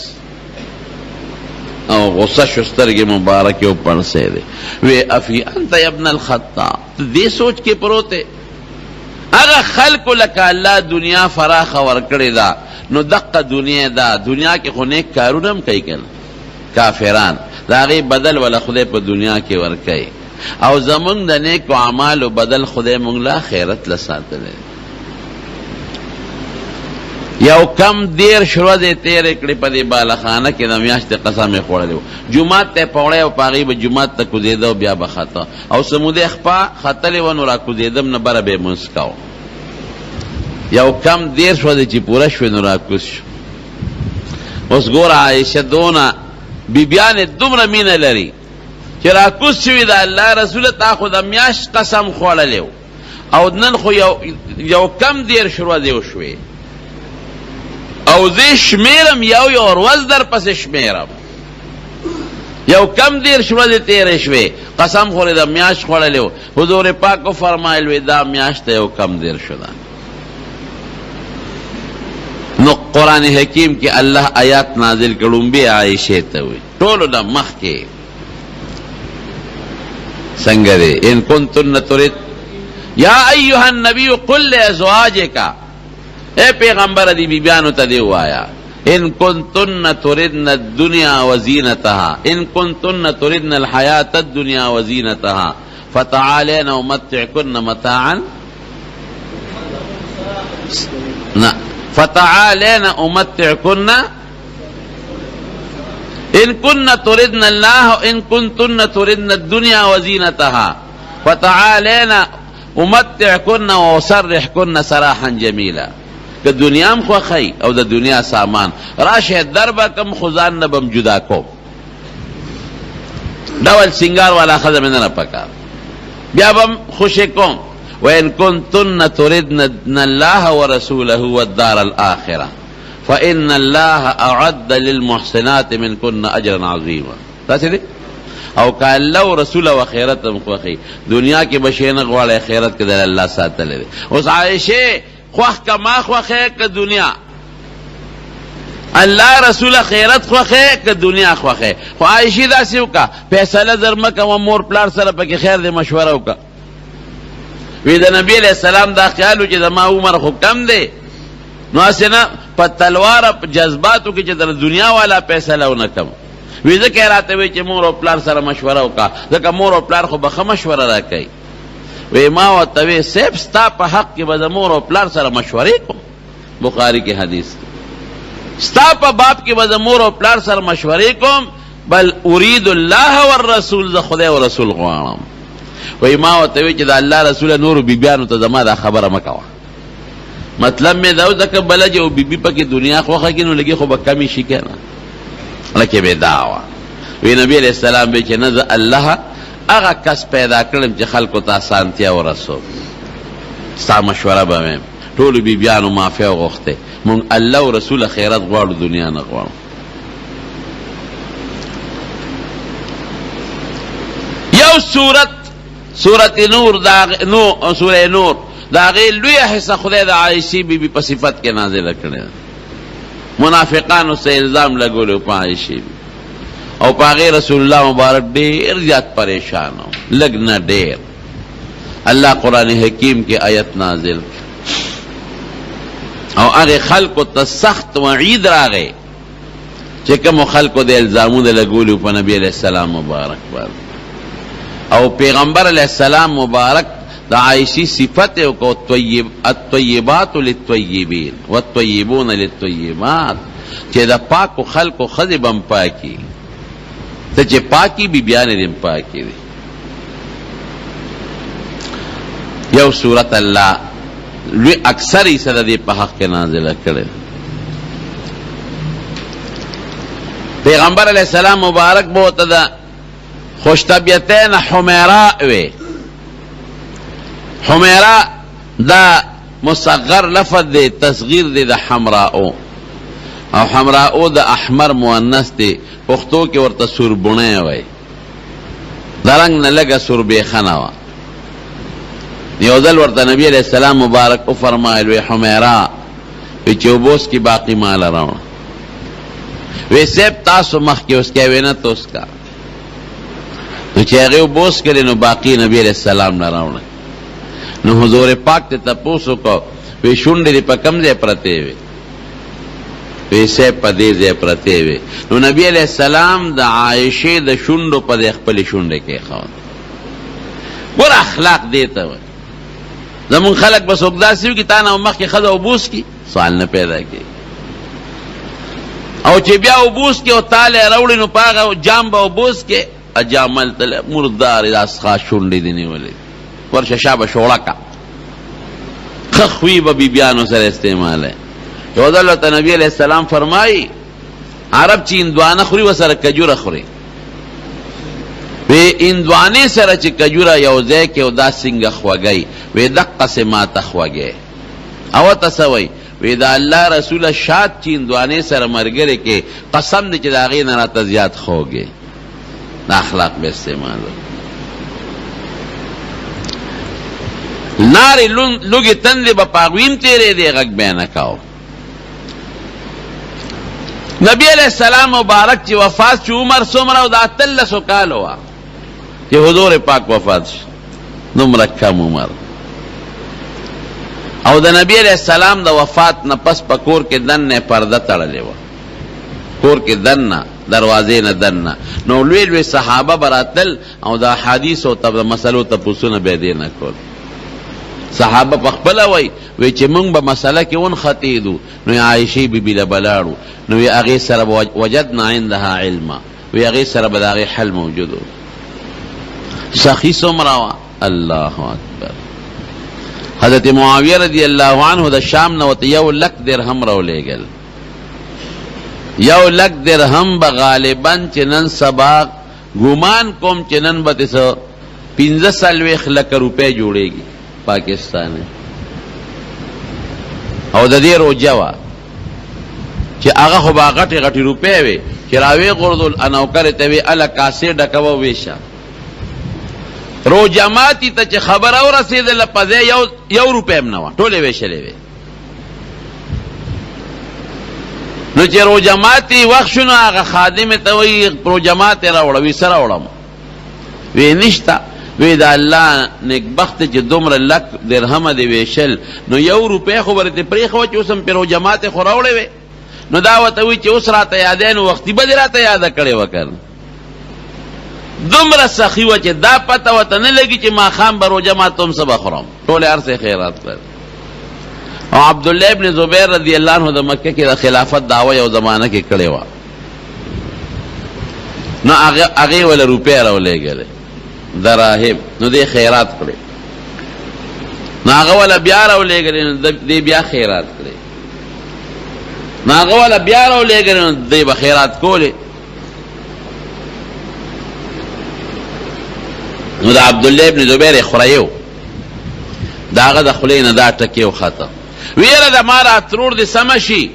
او غصه شو سترګې مبارک او پړسې دي وی افی انت ابن الخطاب دې سوچ کې پروته هغه خلق لك الله دنیا فراخ ورکړی دا نو دقه دنیا دا دنیا کې خو نیک کارونه هم کوي کنه کافران دا غي بدل ولا خدای په دنیا کې ورکړي او زمونږ د نیک اعمال او بدل خدای مونږ لا خیرت لساتل یو کم دیر شروع دے تیرے کڑی پا دی بالخانه کې د میاشت قسم خوړلو جمعات ته پوړې او پاغي به جمعات ته کو دیدو بیا بخاطه او سمود اخپا خطلې ونو را کو دیدم نه بره به مسکاو یو کم دیر شو دې چې پورا شو نو را کوش اوس ګور عائشہ دونا بیبیان دومره مینه لري چې را کوش شوی د الله رسول ته خو د میاشت قسم خوړلو او نن خو یو کم دیر شروع دی وشوي او زی شمیرم یو ورځ در پس شمیرم یو کم دیر شروع دی تیرې شوي قسم خوري د میاشت خوړلو حضور پاک فرمایل وی دا میاشت یو کم دیر شوه نو قرآن حکیم کې الله آیات نازل کړم به عائشہ ته وی ټول د مخ کې څنګه دی ان کنتن ترید یا ایها النبی قل لازواجک اے پیغمبر دی بیبیانو تا دیو آیا ان کنتن تردن الدنیا وزینتها ان کنتن تردن الحیات الدنیا وزینتها فتعالین امتعکن متاعا فتعالین امتعکن ان كن تردن الله ان كنتن تردن الدنيا وزينتها فتعالين امتعكن واسرحكن سراحا جميلا که دنیا هم خوخی او د دنیا سامان راشه دربا کم خزان نبم جدا کو ډول سنگار والا خزم نه پکا بیا بم خوش کوم وان كنتن تردن الله ورسوله والدار الاخره فان الله اعد للمحسنات منكن اجرا عظيما تاسو او که الله رسول او خیرت هم خوخی دنیا کې بشینه غواړي خیرت کې د الله ساتل دي اوس عائشه خوخ کا ما خوخه که دنیا الله رسول خیرت خوخه که دنیا خوخه خو عائشہ داسې وکا فیصله درمکه و مور پلار سره پکې خیر دې مشوره وکا وی د نبی علیہ السلام دا خیالو چې د ما عمر خو کم دی نو اسنه په تلوار په جذباتو کې چې د دنیا والا فیصله ونکم وی ځکه راته وی چې مور او پلار سره مشوره وکا ځکه مور او پلار خو به مشوره راکړي وی ما وتوی سیب ستا په حق کې به د مور او پلار سره مشورې کوم بخاری کې حدیث ستا په باب کې به د مور او پلار سره مشورې کوم بل اريد الله والرسول ز خدای او رسول غواړم وی ما وتوی چې د الله رسول نور بیبیانو ته زما دا خبره مکوه مطلب مې دا ځکه بل جو بیبي پکې دنیا خوخه کې نو لګي خو به کمی شي کنه لکه به دعوا وی نبی علیہ السلام به چې نه الله هغه کس پیدا کړم چې خلکو ته اسانتیا ورسو ستا مشوره به مې ټول بیبیانو معافیا وغوښته مونږ الله او رسول خیرت غواړو دنیا نه غواړو یو سورت نور دا نو سوره نور دا غي لوی حصہ خدای د عائشہ بی بی په صفت کې نازل کړي منافقانو سے الزام لګولو په عائشہ او پاغی رسول اللہ مبارک دیر زیاد پریشان ہو لگنا دیر اللہ قرآن حکیم کی آیت نازل او اگے خلق تا سخت وعید راگے چکم خلق دے الزامون دے لگولی پا نبی علیہ السلام مبارک بار او پیغمبر علیہ السلام مبارک دا عائشی صفت ہے کو الطیبات للطیبین والطیبون للطیبات چہ دا پاک خلق خذبم پاکی ته چې پاکی بی بیان دې پاکی دی یو سورت الله لوی اکثر یې سره دې په حق کې نازله کړي پیغمبر علیہ السلام مبارک بہت دا خوش طبیعتین حمیرا وی حمیرا دا مصغر لفظ دے تصغیر دے دا حمراؤ او حمراؤ دا احمر مؤنث دے پختو کې ورته سوربونه وای درنګ نه لګه سوربېخنه وا یو ځل ورته نبی علیہ السلام مبارک او فرمایل وی حمیرا چې وبوس کی باقی مال راو وی سیب تاسو مخ کې اوس کې وینا توس کا نو چې هغه وبوس کړي نو باقی نبی علیہ السلام نه راوړل نو حضور پاک ته تاسو کو وی شونډې په کم ځای پرته وي وی سیب په دې ځای پرته وي نو نبی علیہ السلام د عائشه د شونډو په خپل شونډې کې خو ور اخلاق دیتا وي زمون خلق بس وګداسیو کی تا نه مخ کې خدا وبوس کی سوال نه پیدا کی او چې بیا وبوس کی او تعالی راوړي نو پاغه جام به وبوس کی اجامل تل مردار اسخا شونډې دی نیولې ورشه شابه شوړه خخوی به بیانو سره استعمال ہے یو ځل ته نبی علیہ السلام فرمایي عرب چې اندوانه خوري وسره کجوره خوري وی اندوانه سره چې کجوره یو ځای کې او دا څنګه خوږی وی دقه سه ما تخوږی او تسوي وی دا الله رسول شاد چې اندوانه سره مرګره کې قسم دې چې دا غي نه راته زیات خوږی دا اخلاق به استعمال ناری لوگی تندی با پاگویم تیرے دے غگ بینا کاؤ نبی علیہ السلام مبارک چی وفات چی عمر سمراو دا تلسو کال ہوا چی حضور پاک وفات شو نمرک کم عمر او دا نبی علیہ السلام دا وفات نا پس پا کور کے دن نے پردہ تڑلے ہوا کور کے دن نا دروازے نا دن نا نو لوی صحابہ براتل او دا حدیث و تب مسلو تپوسو بیدے نا کول صحابه پخپل وای وی چې مونږ به مسله کې ون خطیدو نو عائشه بی بی لبلاړو نو هغه سره وجدنا عندها علما وی هغه سره به هغه حل موجودو سخی سمراوا الله اکبر حضرت معاویه رضی الله عنه د شام نو ته یو لک درهم راولېګل یو لک درهم به غالبا چنن سبا ګمان کوم چنن به تاسو 15 لک روپے جوړيږي پاکستان او د دې روجوا چې هغه خو باغټي غټي روپې وي چې راوي غردل انوکر ته وی ال کاسه ډکو ویشا روجماتی ته چې خبر او رسیدل په یو روپې منو ټوله ویشلې وي نو چې روجماتی وخت شنو هغه خادم ته وی روجمات راوړوي سره وړم وی نشتا وی دا الله نیک بخت چې دومره لک درهم دی ویشل نو یو روپې خو ورته پرې خو چې اوسم پر جماعت خو راوړې وي نو دا وته وی چې اوس راته یادین وختي به راته یاد کړي وکړ دومره سخی و چې دا پته وته نه لګي چې ما خام برو جماعت تم سبا خورم ټول ارسه خیرات کړ او عبد الله ابن زبیر رضی الله عنه د مکه کې د خلافت دعوه یو زمانہ کې کړي و نو هغه ول روپې راولېګل دراهم نو دې خیرات کړي ناغه ولا بیا راولېګل دې بیا خیرات کړي ناغه ولا بیا راولېګل دې به خیرات کولې نو دا عبد الله ابن زبیر خریو داغه د خلینو دا ټکیو خطا ویره د مارا ترور د سمشي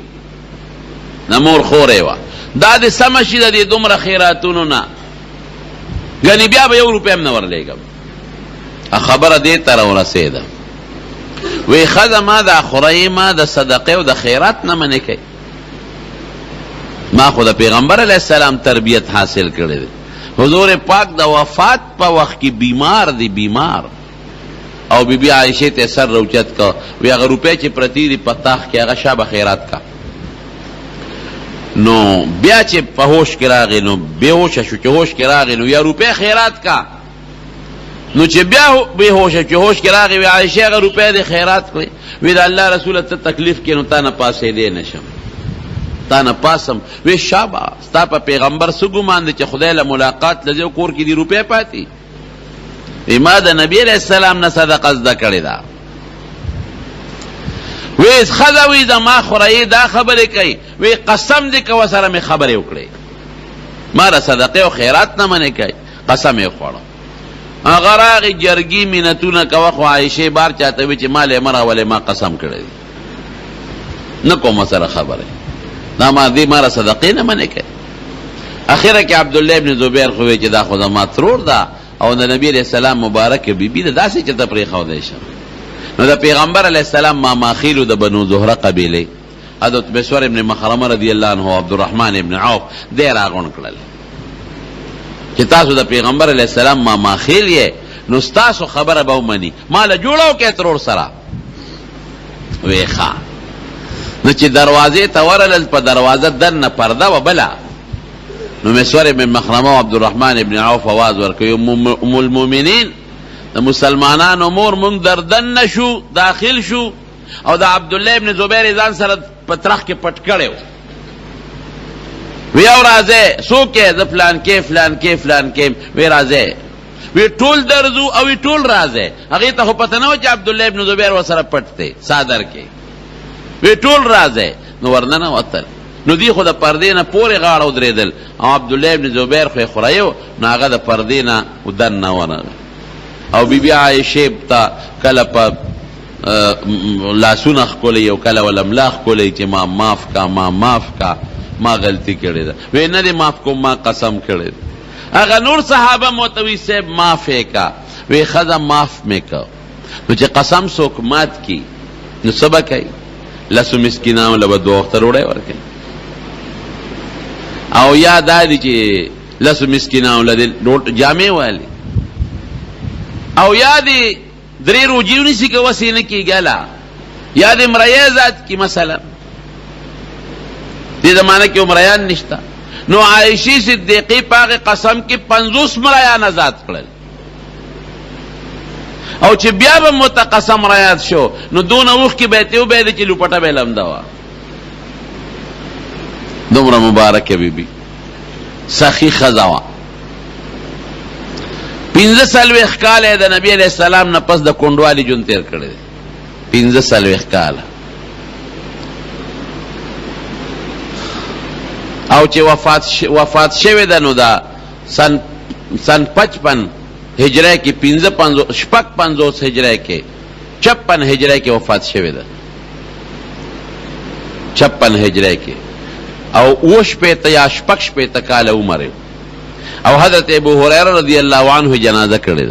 نمور خورې وا دا د سمشي د دې دومره خیراتونو نه غنی بیا به یو روپې هم نه ورلېګم خبره دې تر ورسېده وی خدمه د خریمه د صدقه او د خیرات نه منې کوي ما خو د پیغمبر علی السلام تربیت حاصل کړې ده حضور پاک د وفات په وخت کې بیمار او بی بی عائشہ ته سر روچت کا وی هغه روپې چې پرتی دی پتاخ کې هغه شابه خیرات کا نو بیا چې په هوش کې راغی نو بیهوش شو چې هوش کې راغی نو یا روپې خیرات کا نو چې بیا بیهوش چې هوش کې راغی وی عائشہ هغه روپې د خیرات کړې وی د الله رسول ته تکلیف کې نو تا نه پاسې دی نشم تا نه پاسم وی شابه ستا په پیغمبر سګومان دي چې خدای له ملاقات لږه کور کې دی روپې پاتې ما د نبی علیہ السلام نه صدقه زده کړې ده وی خدا وی دا ما خورای دا خبره کوي وی قسم دې کو سره می خبره وکړي ما را صدقه او خیرات نه منې کوي قسم یې خوړم هغه راغی جرګي مینتونه کوه خو عائشه بار چاته وی چې مال امر ولې ما قسم کړی نه کوم سره خبره دا ما دې ما را صدقه نه منې کوي اخره کې عبد الله ابن زبیر خو وی چې دا خدا ما ترور ده او د نبی علیہ السلام مبارک بیبی د داسې چې تفریخ او دیشه نو د پیغمبر علیہ السلام ما ماخیلو د بنو زهره قبیله حضرت بسور ابن مخرمه رضی اللہ عنہ عبدالرحمن ابن عوف دیر آغون کلل چې تاسو د پیغمبر علیہ السلام ما خیل یې نو ستاسو خبره به ومني ما له جوړو کې ترور سره ویخا نو چې دروازې ته ورلل په دروازه دننه پرده و بله نو مسور ابن مخرمه و عبدالرحمن ابن عوف آواز ورکوي ام المؤمنین د مسلمانانو مور مونږ در دننه شو داخل شو او د عبدالله ابن زبیر ځان سره په ترخ کې پټ کړی وی او راځه څوک یې زه فلان کې فلان کې فلان کې وی راځه وی ټول درځو او وی ټول راځه هغې ته خو پته نه و چې عبدالله ابن زبیر ورسره پټ دی صادر کې وی ټول راځه نو ورننه وتل نو دی خو د پردې نه پورې غاړه ودرېدل او عبدالله ابن زبیر خو یې خورایو نو هغه د پردې نه دننه ورغی او بی بی عایشې ته کله په لاسونه ښکلی او کله وله ملا ښکلی چې ما معاف کا ما معاف کا ما غلطی کړې ده وی نه دې معاف کوم ما قسم کړی ده هغه نور صحابه موتوي صاحب معاف یې کا وی ښځه معاف مې که نو چې قسم څوک مات کی نو څه به کوي لسو مسکینانو له به دوه وخته ډوډۍ ورکوي او یا دا دی چې لسو مسکینانو له جامې والي او یا دی درې روجې ونیسي که وسې نه کېږله یا د مریی ذات کی مثلا دې زمانه کې مریان نشته نو عایشې صدیقې په هغې قسم کې 50 مریان آزاد کړل او چې بیا به متقسم رایات شو نو دونه اوښکې به یې ته وبهېدې چې لوپټه به یې لمده وه دومره مبارکه بیبي سخي ښځه وه 45 کاله یې د نبي علیه السلام نه پس د کونډوالي ژوند تېر کړی دی 45 کاله او چې وفات شوی ده نو دا سن 55 هجری کې 55 هجری کې 56 هجری کې وفات شوی ده 56 هجری کې او 28 یا 56 کاله عمر او حضرت ابو هریره رضی الله عنه جنازه کړې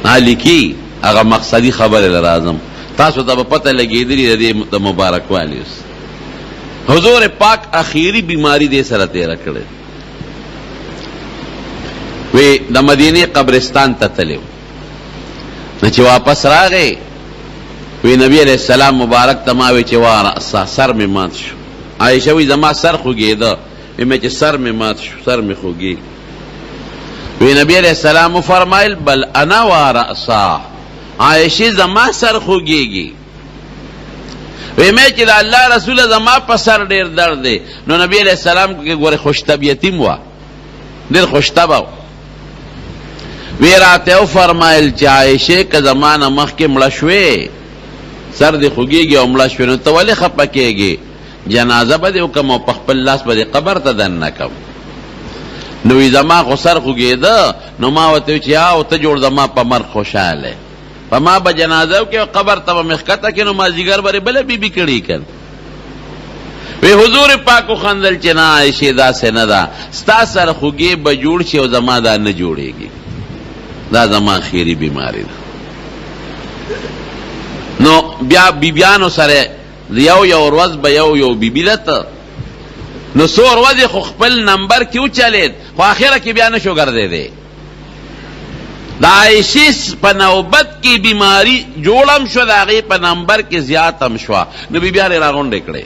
ده لیکي هغه مقصدی خبره لرازم تاسو ته پته لګېدلې د مبارک والی حضور پاک اخیری بیماری دې سره تیره کړې وی د مدینه قبرستان ته تلو نو چې واپس راغی وی نبی علیہ السلام مبارک تماوی چې واره سر می مات شو عائشہ وی زما سر خوږېده وی چې سر می مات شو سر می خوږي وی نبی علیہ السلام فرمایل بل انا ورأسا عائشہ زما سر خوږيږي وی میں چې د الله رسول زما په سر ډیر درد دی نو نبی علیہ السلام کې ګوره خوش طبیعتیم وا ډیر خوش طبع وی راته فرمایل چې عائشہ که زمانه مخکې مړه شوې سر دې خوږيږي او مړه شوې نو ته ولې خفه کېږي جنازه به دې وکړم او په خپل لاس به دې قبر ته دننه کړم نو وی زما خو سر خوږېده نو ما ورته ویل چې او ته جوړ زما په مرګ خوشحاله په ما به جنازه وکړې قبر ته به مې ښکته کړې نو مازدیګر به بله بیبي کړې کړ وی حضور پاک وخندل چې نه عایشې داسې نه ده ستا سره خوږې به جوړ شي او زما دا نه جوړېږي دا زما خیری بیماری ده نو بیا بیبیانو سره یو ورځ به یو بیبي لته نو څو ورځې خو خپل نمبر کې وچلېد خو آخره کې بیا نشو ګرځېدی د عایشې په نوبت کې بیماری جوړم شو د هغې په نمبر کې زیاتم شوه نو بیبیانې راغونډې کړې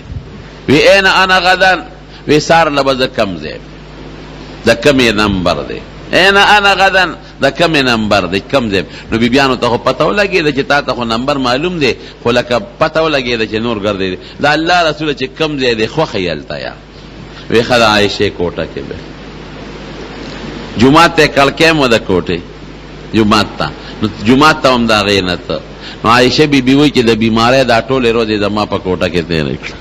وی این انا غدن وی سار له به زه کم ځای د کمې نمبر دی این انا غدن د کمې نمبر دی کم ځای نو بیبیانو ته خو پته ولګېده چې تا ته خو نمبر معلوم دی خو لکه پته ولګېده چې نور ګرځېدی د الله رسوله چې کم ځای دی خوښه یې هلته یا وی ښه د عایشې کوټه کې به جومات ته یې کړکۍ مو د کوټې جومات ته نو جومات ته هم د هغې نه ته نو عایشې بیبي وایي چې د بیمارۍ دا ټولې ورځې زما په کوټه کې تېرې کړه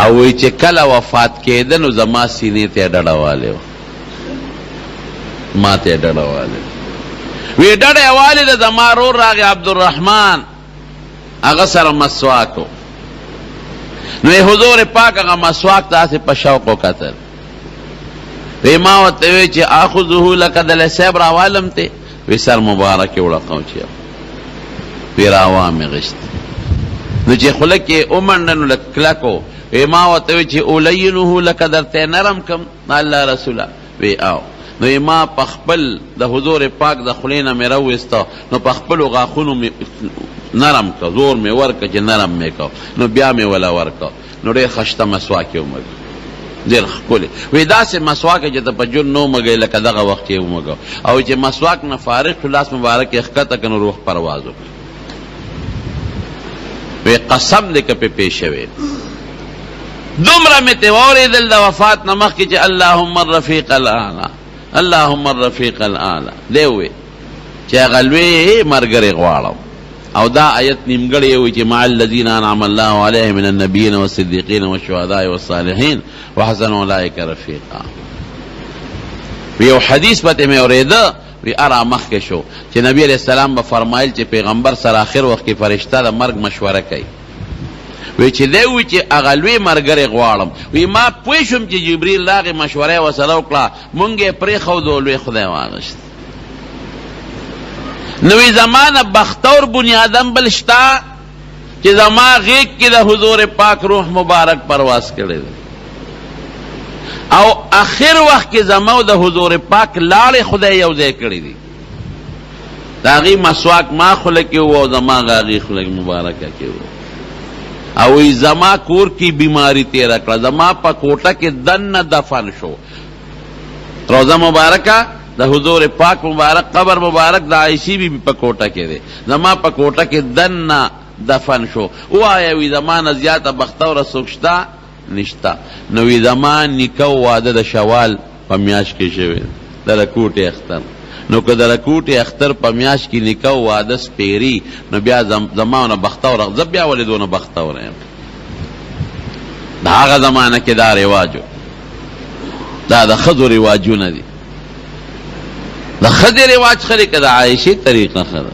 او وایي چې کله وفات کېده نو زما سینې ته یې ډډه والی وه ما ته یې ډډه والی وی ډډه یې والی ده زما رور راغی عبدالرحمن هغه سره مسواک و نو حضور پاک هغه مسواک داسې په شوق وکتل وی ما ورته وی چې آخذه لکه دلی صاحب راوالم ته وی سر مبارک یې وړقم چې وی راوا مې غشت نو چې خوله کې ومنډه نو لږ کلکو وی ما ورته وی چې اولینه لکه درته نرم کم الله رسوله وی او نو ما په خپل د حضور پاک د خولې نه مې راوویسته نو په خپلو غاښونو مې نرم که زور مې ورکه چې نرم مې که نو بیا مې ولا ورکه نو ډېر ښایسته مسواک یې ومږه ډېر ښکلی وی داسې مسواک چې ته په جون نه ومږئ لکه دغه وخت یې ومږه او چې مسواک نه فارغ شو لاس مبارک یې ښکته که نو روح پرواز وکړه وی قسم دې که پې پېښ شوی دومره مې ترې واورېدل د وفات نه مخکې چې اللهم الرفیق الاعلی اللهم الرفیق الاعلی دی وی چې هغه لوی ملګری غواړم او دا آیت نیمګړی وی چې مع الذین انعم الله علیهم من النبیین والصدیقین والشهداء والصالحین وحسن اولئک رفیقا یو حدیث پته مې اورېده وی ارا مخکې شو چې نبی علیہ السلام به فرمایل چې پیغمبر سره آخر وخت کې فرشته د مرګ مشوره کوي وی چې دی وی چې هغه لوی ملګری غواړم وی ما پوه شوم چې جبریل راغی مشوره یې ورسره وکړه مونږ یې پرېښودو لوی خدای واغشت نو وی زما نه بختور بنیادم بل شته چې زما غیږ کې د حضور پاک روح مبارک پرواز کړی دی او آخر وخت کې زما او د حضور پاک لاړې خدای یو ځای کړی دی د هغې مسواک ما خوله کې و او زما هغې خوله مبارکه کې و او ای زما کور کی بیماری تیرا کړه زما په کوټه کې دننه دفن شو روزه مبارکه د حضور پاک مبارک قبر مبارک د عائشې بی په کوټه کې دی زما په کوټه کې دننه دفن شو ووایه وی زما نه زیاته بختوره څوک شته نشته نو وی زما نیکه واده د شوال په میاشت کې شوی د رکوټې اختر نو که د رکوټې اختر په میاشت کې نیکه واده سپیري نو بیا زما نه بختوره زه بیا ولې دونه بختوره یم د هغه زمانه کې دا رواجو دا د ښځو رواجونه دي د ښځې رواج ښه دی که د عایشې طریقه ښه ده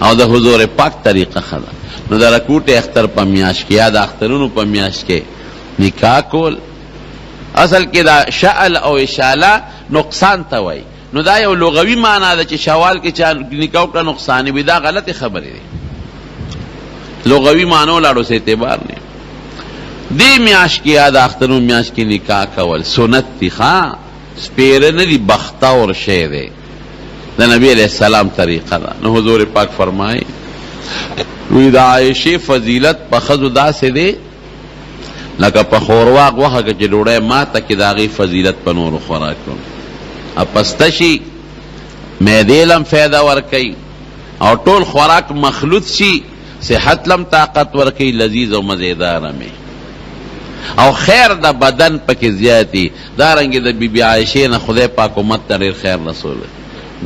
او د حضور پاک طریقه ښه ده نو د رکوټې اختر په میاشت کې یا د اخترونو په میاشت کې نکاح کول اصل کې دا شعل او اشاله نقصان ته وایي نو دا یو لغوي معنا ده چې شوال کې چا نکاح وکړه نقصان وي دا غلطې خبرې دي لغوي معنو لاړو سے اعتبار نه دې میاشت کې یا د اخترونو میاشت کې نکاح کول سنت دي ښه سپیره نه دي بختور شی دی د نبی علیہ السلام طریقه ده نو حضور پاک فرمایي وی د عایشې فضیلت په ښځو داسې دی لکه په خورواق وخه کې چې ډوډۍ ماته کې د هغې فضیلت په نورو خوراکونو اپسته شي معدې لم فایده ورکوي او ټول خوراک مخلوط شي صحت لم طاقت ورکوي لذیذ او مزیداره می او خیر د بدن پکې زیاتی دارنګې د بی بی عایشې نه خدای پاک امت ته ډېر خیر رسول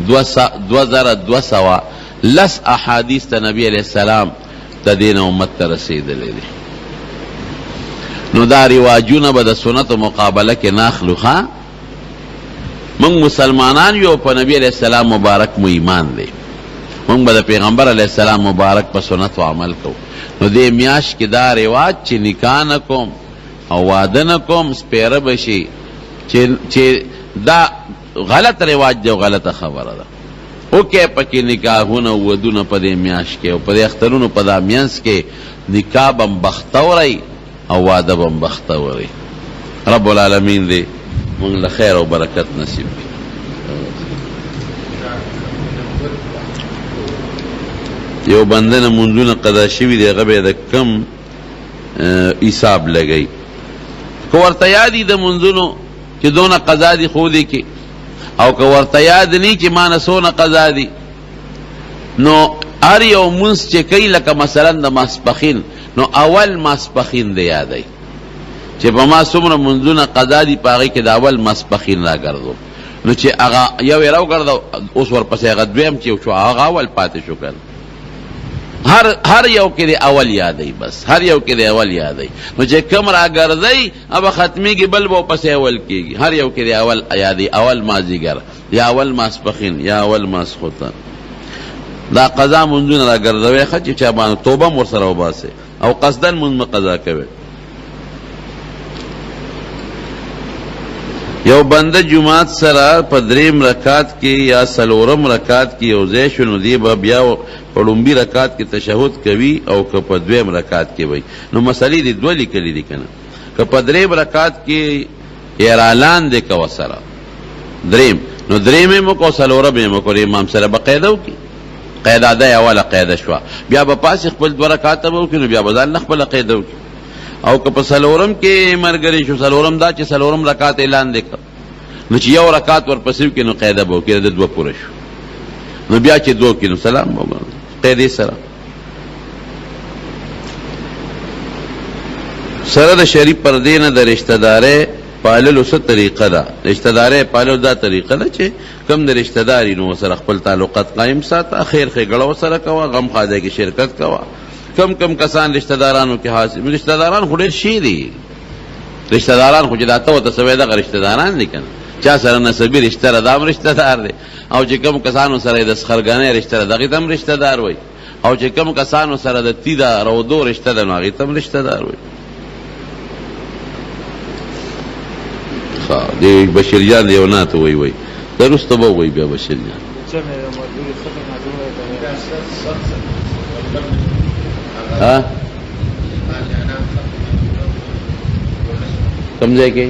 2200 لس احادیث ته نبی علیہ السلام د دین امت ته رسیدلی دی نو دا رواجونه به د سنتو مقابله کې ناخلو ښه مونږ مسلمانان یو په نبی علیہ السلام مبارک مو ایمان دی مونږ به د پیغمبر علیہ السلام مبارک په سنتو عمل کو نو دې میاشت کې دا رواج چې نکاح نه کوم او واده نه کوم سپیره بشي چې دا غلط رواج دی او غلطه خبره ده اوکې پکې نکاحونه ودونه په دې میاشت کې او په دې اخترونو په دا میانس کې نکاح بم بختورئ او واده بم بختورئ رب العالمین دې مونږ له خیر او برکت نصیب کړي یو بنده نه منځونه قضا شوي دی هغه به د کم حساب لګوي که ورته یادي د منځونو چې دونه قضا دي خو دې کې او که ورته یاد نی چې ما نه څونه قضا دي نو هر یو منځ چې کوي لکه مثلا د ماسپخین نو اول ماسپخین دی یادوي چې په ما څومره منځونه قضا دي په هغې کې د اول ماسپخین راګرځو نو چې هغه یو یې راوګرځو اوس ورپسې هغه دویم چې شو هغه اول پاتې شو که هر یو کې د اول یادوي بس هر یو کې د اول یادوي نو چې کم راګرځئ هغه ختمېږي بل به پسې اول کېږي هر یو کې د اول یادوي اول مازدیګر یا اول ماسپخین یا اول ماسخوتن دا قضا منځونه راګرځوئ ښه چې چا باندې توبه هم ورسره وباسئ او قصدن منځ مه قضا کوئ یو بنده جماعت سره په دریم رکعت کې یا څلورم رکعت کې یو ځای شو نو دی به بیا په لومبي رکعت کې تشهد کوي او که په دویم رکعت کې وي نو مسلې دې دوه لیکلي دي که نه که په دریم رکعت کې اعلان دی کوه سره دریم نو دریم یې مو کو څلورم یې مو کو امام سره به قاعده وکړي قاعده ده اوله قاعده شوه بیا به پاسې خپل دوه رکعته به وکړي نو بیا به ځان نه خپله قاعده وکړي او که په څلورم کې ملګری شو څلورم دا چې څلورم رکعت اعلان دی کړ نو چې یو رکعت ورپسې وکړي نو قاعده به وکړي د دوه پوره شو نو بیا چې دوه وکړي نو سلام به وکړي قاعدې سره د شریف پردې نه د رشته دارۍ پاللو څه طریقه ده رشته دارۍ پاللو دا طریقه ده چې کم د رشته داري نو ورسره خپل تعلقات قایم ساته خیر ښېګړه ورسره کوه غم ښادۍ کې شرکت کوه کم کسان رشتہ دارانو کې حاصل رشتہ داران خو ډېر شي دي رشتہ داران خو چې دا ته ورته سوی دغه رشتہ داران دي که نه چا سره نسبي رشته ده دا هم رشتہ دار دی او چې کم کسانو سره د سخرګنۍ رشته ده دغې ته هم رشتہ دار وایي او چې کم کسانو سره د تیده رودو رشته ده نو هغې ته هم رشتہ دار وایي دی بشیرجان یو ناته وایي دا وروسته به وایي بیا بشیرجان کم ځای کې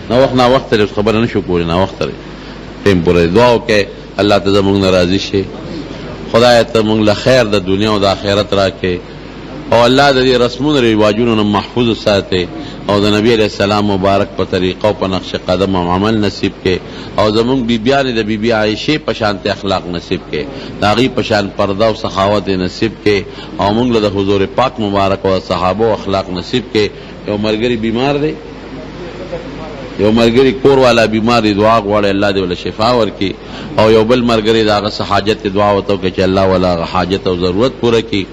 ناوخت لري خبره نه شو کولی ناوخت لري ټیم پوره دعا وکړئ الله ته زموږ نه راضي شي خدای ته موږ له خیر د دنیا او د آخرت راکړي او الله د دې رسمونو رواجونو نه محفوظ ساتي او د نبی علیہ السلام مبارک په طریقه او په نقش قدم او عمل نصیب کې او زموږ بیبیانې د بیبي عایشې په شانته اخلاق نصیب کې د هغې په شان پرده او سخاوت نصیب کې او موږ له د حضور پاک مبارک او صحابو اخلاق نصیب کې یو ملګری بیمار دی یو ملګری کور والا بیمار دی دعا غواړي الله دې ول شفا ورکړي او یو بل ملګری د هغه حاجت دعا وته کوي چې الله ولا حاجت او ضرورت پوره کړي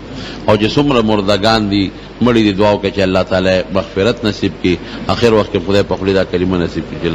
او چې څومره مردگان دي مړي دي دعا وکړي چې الله تعالی مغفرت نصیب کړي اخر وخت کې خدای په خپل دا کلمه نصیب کړي